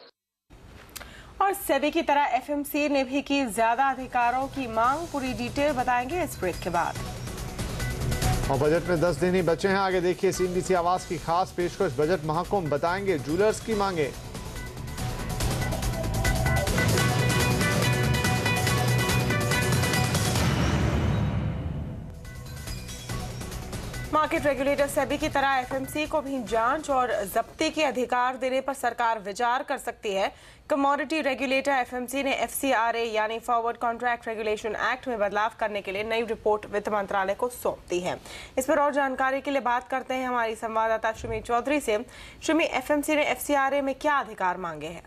और सेबी की तरह FMC ने भी की ज्यादा अधिकारों की मांग। पूरी डिटेल बताएंगे इस ब्रेक के बाद। और बजट में 10 दिन ही बचे हैं। आगे देखिए CNBC आवाज की खास पेशकश बजट महाकुंभ, बताएंगे जूलर्स की मांगे। मार्केट रेगुलेटर सेबी की तरह FMC को भी जांच और जब्ती के अधिकार देने पर सरकार विचार कर सकती है। कमोडिटी रेगुलेटर FMC ने FCRA यानी फॉरवर्ड कॉन्ट्रैक्ट रेगुलेशन एक्ट में बदलाव करने के लिए नई रिपोर्ट वित्त मंत्रालय को सौंप दी है। इस पर और जानकारी के लिए बात करते हैं हमारी संवाददाता श्रीमी चौधरी से। श्रीमी, FMC ने FCRA में क्या अधिकार मांगे हैं?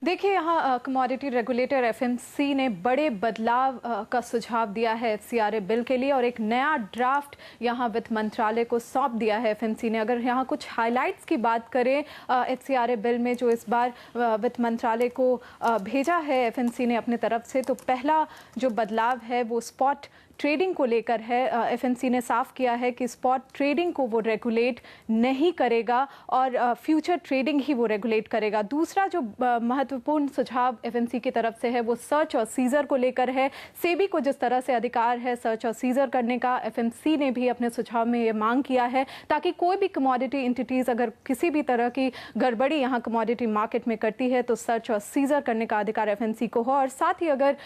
देखिए, यहाँ कमोडिटी रेगुलेटर FMC ने बड़े बदलाव का सुझाव दिया है FCRA बिल के लिए और एक नया ड्राफ्ट यहाँ वित्त मंत्रालय को सौंप दिया है FMC ने। अगर यहाँ कुछ हाइलाइट्स की बात करें FCRA बिल में जो इस बार वित्त मंत्रालय को भेजा है FMC ने अपने तरफ से, तो पहला जो बदलाव है वो स्पॉट ट्रेडिंग को लेकर है। FMC ने साफ किया है कि स्पॉट ट्रेडिंग को वो रेगुलेट नहीं करेगा और फ्यूचर ट्रेडिंग ही वो रेगुलेट करेगा। दूसरा जो महत्वपूर्ण सुझाव FMC की तरफ से है वो सर्च और सीजर को लेकर है। सेबी को जिस तरह से अधिकार है सर्च और सीजर करने का, FMC ने भी अपने सुझाव में ये मांग किया है ताकि कोई भी कमोडिटी एंटिटीज अगर किसी भी तरह की गड़बड़ी यहाँ कमोडिटी मार्केट में करती है तो सर्च और सीजर करने का अधिकार FMC को हो और साथ ही अगर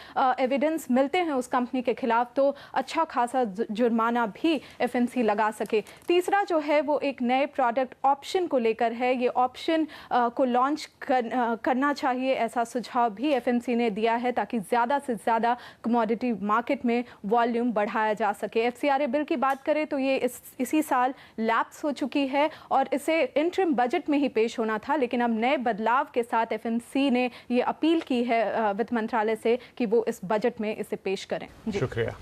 एविडेंस मिलते हैं उस कंपनी के खिलाफ तो अच्छा खासा जुर्माना भी FMC लगा सके। तीसरा जो है वो एक नए प्रोडक्ट ऑप्शन को लेकर है। ये ऑप्शन को लॉन्च करना चाहिए, ऐसा सुझाव भी FMC ने दिया है ताकि ज़्यादा से ज़्यादा कमोडिटी मार्केट में वॉल्यूम बढ़ाया जा सके। FCRA बिल की बात करें तो ये इसी साल लैप्स हो चुकी है और इसे इंटरिम बजट में ही पेश होना था, लेकिन अब नए बदलाव के साथ FMC ने ये अपील की है वित्त मंत्रालय से कि वो इस बजट में इसे पेश करें। शुक्रिया।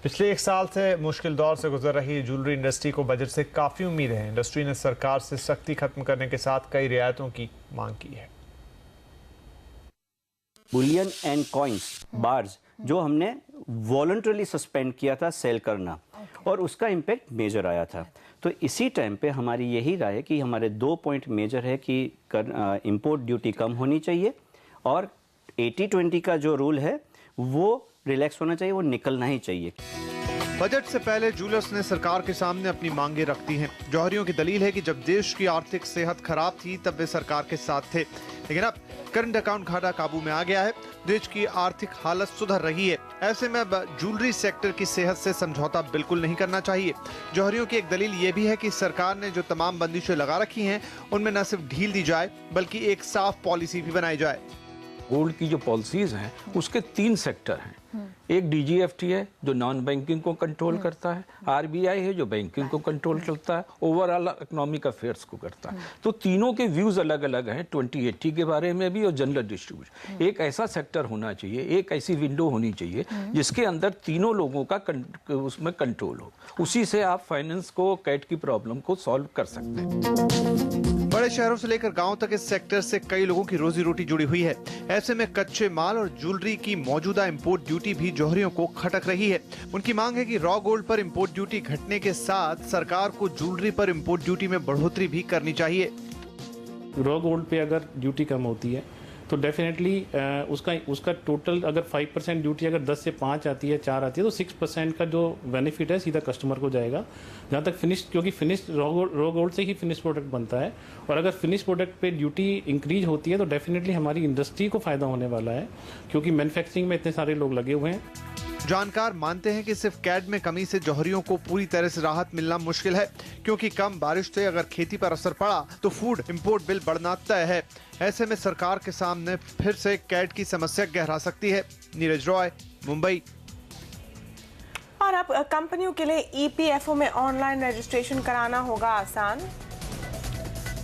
पिछले 1 साल से मुश्किल दौर से गुजर रही ज्वेलरी इंडस्ट्री को बजट से काफी उम्मीद है। इंडस्ट्री ने सरकार से सख्ती खत्म करने के साथ कई रियायतों की मांग की है। बुलियन एंड कॉइन्स बार्स जो हमने वॉलंटरली सस्पेंड किया था सेल करना और उसका इम्पैक्ट मेजर आया था। तो इसी टाइम पे हमारी यही राय है कि हमारे 2 पॉइंट मेजर है कि इंपोर्ट ड्यूटी कम होनी चाहिए और 80-20 का जो रूल है वो रिलैक्स होना चाहिए, वो निकलना ही चाहिए। बजट से पहले जूलर्स ने सरकार के सामने अपनी मांगे रख दी हैं। जौहरियों की दलील है कि जब देश की आर्थिक सेहत खराब थी तब वे सरकार के साथ थे, लेकिन अब करंट अकाउंट घाटा काबू में आ गया है, देश की आर्थिक हालत सुधर रही है। ऐसे में अब ज्वेलरी सेक्टर की सेहत से समझौता बिल्कुल नहीं करना चाहिए। जौहरियों की एक दलील ये भी है कि सरकार ने जो तमाम बंदिशें लगा रखी हैं उनमें न सिर्फ ढील दी जाए बल्कि एक साफ पॉलिसी भी बनाई जाए। गोल्ड की जो पॉलिसीज हैं उसके 3 सेक्टर हैं। एक डीजीएफटी है जो नॉन बैंकिंग को कंट्रोल करता है, आरबीआई है जो बैंकिंग को कंट्रोल करता है, ओवरऑल इकोनॉमिक अफेयर्स को करता है। तो तीनों के व्यूज अलग अलग हैं, 2080 के बारे में भी और जनरल डिस्ट्रीब्यूशन। एक ऐसा सेक्टर होना चाहिए, एक ऐसी विंडो होनी चाहिए जिसके अंदर तीनों लोगों का उसमें कंट्रोल हो। उसी से आप फाइनेंस को, कैट की प्रॉब्लम को सॉल्व कर सकते हैं। बड़े शहरों से लेकर गांव तक इस सेक्टर से कई लोगों की रोजी रोटी जुड़ी हुई है। ऐसे में कच्चे माल और ज्वेलरी की मौजूदा इंपोर्ट ड्यूटी भी जौहरियों को खटक रही है। उनकी मांग है कि रॉ गोल्ड पर इंपोर्ट ड्यूटी घटने के साथ सरकार को ज्वेलरी पर इंपोर्ट ड्यूटी में बढ़ोतरी भी करनी चाहिए। रॉ गोल्ड पे अगर ड्यूटी कम होती है तो डेफिनेटली उसका टोटल अगर 5% ड्यूटी अगर 10 से 5 आती है, 4 आती है, तो 6% का जो बेनिफिट है सीधा कस्टमर को जाएगा। जहाँ तक फिनिश्ड, क्योंकि फिनिश्ड रॉ गोल्ड से ही फिनिश्ड प्रोडक्ट बनता है, और अगर फिनिश्ड प्रोडक्ट पे ड्यूटी इंक्रीज होती है तो डेफिनेटली हमारी इंडस्ट्री को फायदा होने वाला है, क्योंकि मैन्युफैक्चरिंग में इतने सारे लोग लगे हुए हैं। जानकार मानते हैं कि सिर्फ कैड में कमी से जौहरियों को पूरी तरह से राहत मिलना मुश्किल है, क्योंकि कम बारिश से अगर खेती पर असर पड़ा तो फूड इंपोर्ट बिल बढ़ना तय है। ऐसे में सरकार के सामने फिर से कैड की समस्या गहरा सकती है। नीरज रॉय, मुंबई। और अब कंपनियों के लिए ईपीएफओ में ऑनलाइन रजिस्ट्रेशन कराना होगा आसान।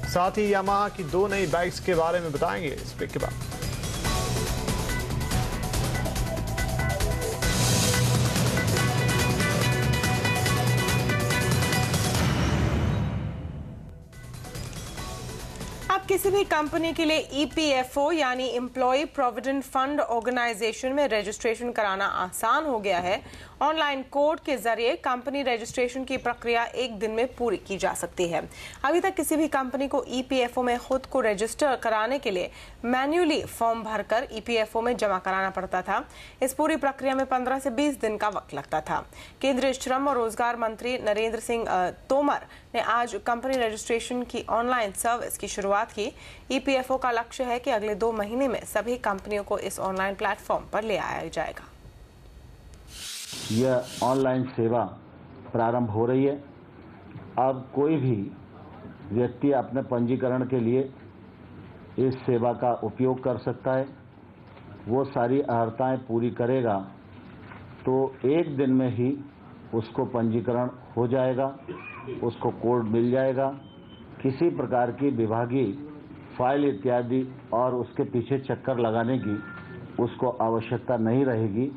साथ ही यामाहा की 2 नई बाइक्स के बारे में बताएंगे इस ब्रेक के बाद। किसी भी कंपनी के लिए ईपीएफओ यानी एम्प्लॉय प्रोविडेंट फंड ऑर्गेनाइजेशन में रजिस्ट्रेशन कराना आसान हो गया है। ऑनलाइन कोड के जरिए कंपनी रजिस्ट्रेशन की प्रक्रिया 1 दिन में पूरी की जा सकती है। अभी तक किसी भी कंपनी को ईपीएफओ में खुद को रजिस्टर कराने के लिए मैन्युअली फॉर्म भरकर ईपीएफओ में जमा कराना पड़ता था। इस पूरी प्रक्रिया में 15 से 20 दिन का वक्त लगता था। केंद्रीय श्रम और रोजगार मंत्री नरेंद्र सिंह तोमर ने आज कंपनी रजिस्ट्रेशन की ऑनलाइन सर्विस की शुरुआत की। ईपीएफओ का लक्ष्य है कि अगले 2 महीने में सभी कंपनियों को इस ऑनलाइन प्लेटफॉर्म पर ले आया जाएगा। यह ऑनलाइन सेवा प्रारंभ हो रही है। अब कोई भी व्यक्ति अपने पंजीकरण के लिए इस सेवा का उपयोग कर सकता है। वो सारी अर्हताएं पूरी करेगा तो 1 दिन में ही उसको पंजीकरण हो जाएगा, उसको कोड मिल जाएगा। किसी प्रकार की विभागीय फाइल इत्यादि और उसके पीछे चक्कर लगाने की उसको आवश्यकता नहीं रहेगी।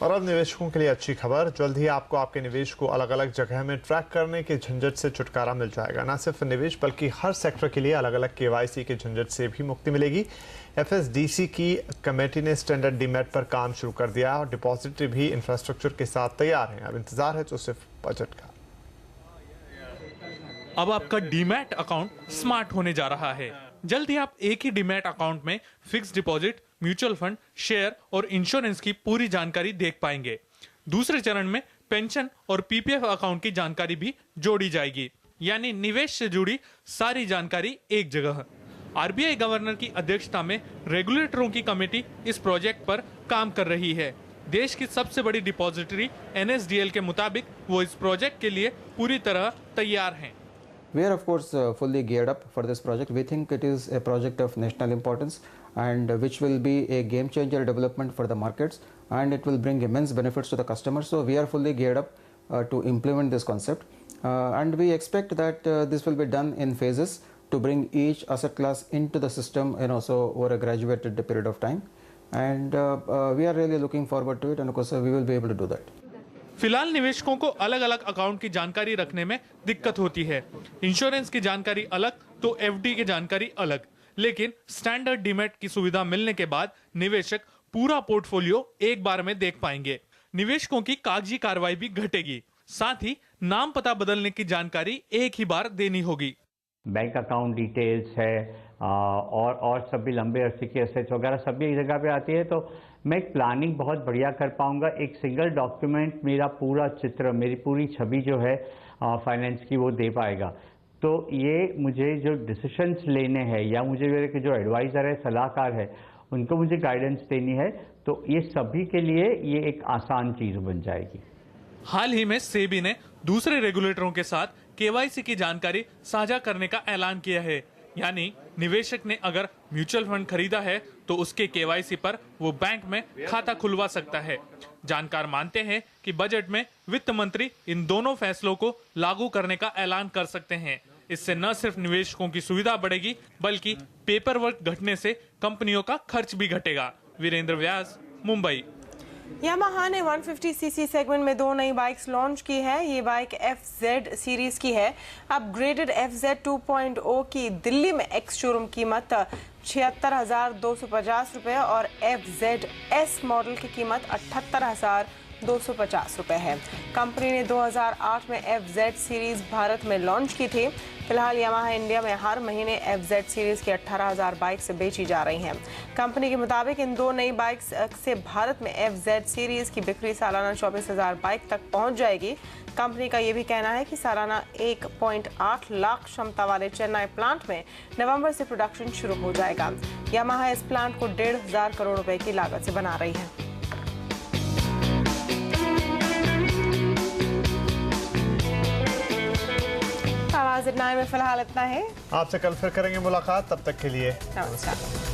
और अब निवेशकों के लिए अच्छी खबर, जल्द ही आपको आपके निवेश को अलग अलग जगह में ट्रैक करने के झंझट से छुटकारा मिल जाएगा। न सिर्फ निवेश बल्कि हर सेक्टर के लिए अलग अलग केवाईसी के झंझट से भी मुक्ति मिलेगी। एफएसडीसी की कमेटी ने स्टैंडर्ड डीमैट पर काम शुरू कर दिया और डिपॉजिटरी भी इंफ्रास्ट्रक्चर के साथ तैयार है। अब इंतजार है तो सिर्फ बजट का। अब आपका डीमैट अकाउंट स्मार्ट होने जा रहा है। जल्द ही आप एक ही डीमैट अकाउंट में fix deposit, mutual fund, share और इंश्योरेंस की पूरी जानकारी देख पाएंगे। दूसरे चरण में पेंशन और पीपीएफ अकाउंट की जानकारी भी जोड़ी जाएगी, यानी निवेश से जुड़ी सारी जानकारी एक जगह। आरबीआई गवर्नर की अध्यक्षता में रेगुलेटरों की कमेटी इस प्रोजेक्ट पर काम कर रही है। देश की सबसे बड़ी डिपॉजिटरी एनएसडीएल के मुताबिक वो इस प्रोजेक्ट के लिए पूरी तरह तैयार हैं। We are of course fully geared up for this project. We think it is a project of national importance and which will be a game changer development for the markets, and it will bring immense benefits to the customers. So we are fully geared up to implement this concept, and we expect that this will be done in phases to bring each asset class into the system, so over a graduated period of time, and we are really looking forward to it, and of course we will be able to do that. फिलहाल निवेशकों को अलग अलग अकाउंट की जानकारी रखने में दिक्कत होती है। इंश्योरेंस की जानकारी अलग तो एफडी की जानकारी अलग, लेकिन स्टैंडर्ड डीमैट की सुविधा मिलने के बाद निवेशक पूरा पोर्टफोलियो एक बार में देख पाएंगे। निवेशकों की कागजी कार्रवाई भी घटेगी, साथ ही नाम पता बदलने की जानकारी एक ही बार देनी होगी। बैंक अकाउंट डिटेल्स है और सभी लंबे अरसे की एसेट्स वगैरह सभी एक जगह पे आती है, तो मैं एक प्लानिंग बहुत बढ़िया कर पाऊंगा। एक सिंगल डॉक्यूमेंट मेरा पूरा चित्र, मेरी पूरी छवि जो है फाइनेंस की वो दे पाएगा। तो ये मुझे जो डिसीशंस लेने हैं या मुझे मेरे जो एडवाइज़र है, सलाहकार है, उनको मुझे गाइडेंस देनी है, तो ये सभी के लिए ये एक आसान चीज़ बन जाएगी। हाल ही में सेबी ने दूसरे रेगुलेटरों के साथ केवाईसी की जानकारी साझा करने का ऐलान किया है। यानी निवेशक ने अगर म्यूचुअल फंड खरीदा है तो उसके केवाईसी पर वो बैंक में खाता खुलवा सकता है। जानकार मानते हैं कि बजट में वित्त मंत्री इन दोनों फैसलों को लागू करने का ऐलान कर सकते हैं। इससे न सिर्फ निवेशकों की सुविधा बढ़ेगी बल्कि पेपर वर्क घटने से कंपनियों का खर्च भी घटेगा। वीरेंद्र व्यास, मुंबई। यामाहा ने 150cc सेगमेंट में 2 नई बाइक्स लॉन्च की है। ये बाइक FZ सीरीज की है। अपग्रेडेड FZ 2.0 की दिल्ली में एक्स शोरूम कीमत 76,250 रुपये और FZ S मॉडल की कीमत 78,250 रुपये है। कंपनी ने 2008 में FZ सीरीज भारत में लॉन्च की थी। फिलहाल यामाहा इंडिया में हर महीने FZ सीरीज की 18,000 बाइक्स बेची जा रही हैं। कंपनी के मुताबिक इन 2 नई बाइक्स से भारत में FZ सीरीज की बिक्री सालाना 24,000 बाइक तक पहुंच जाएगी। कंपनी का ये भी कहना है कि सालाना 1.8 लाख क्षमता वाले चेन्नई प्लांट में नवंबर से प्रोडक्शन शुरू हो जाएगा। यामाहा इस प्लांट को 1,500 करोड़ रुपए की लागत से बना रही है। आवाज़ 9 में फिलहाल इतना है। आपसे कल फिर करेंगे मुलाकात, तब तक के लिए नमस्कार।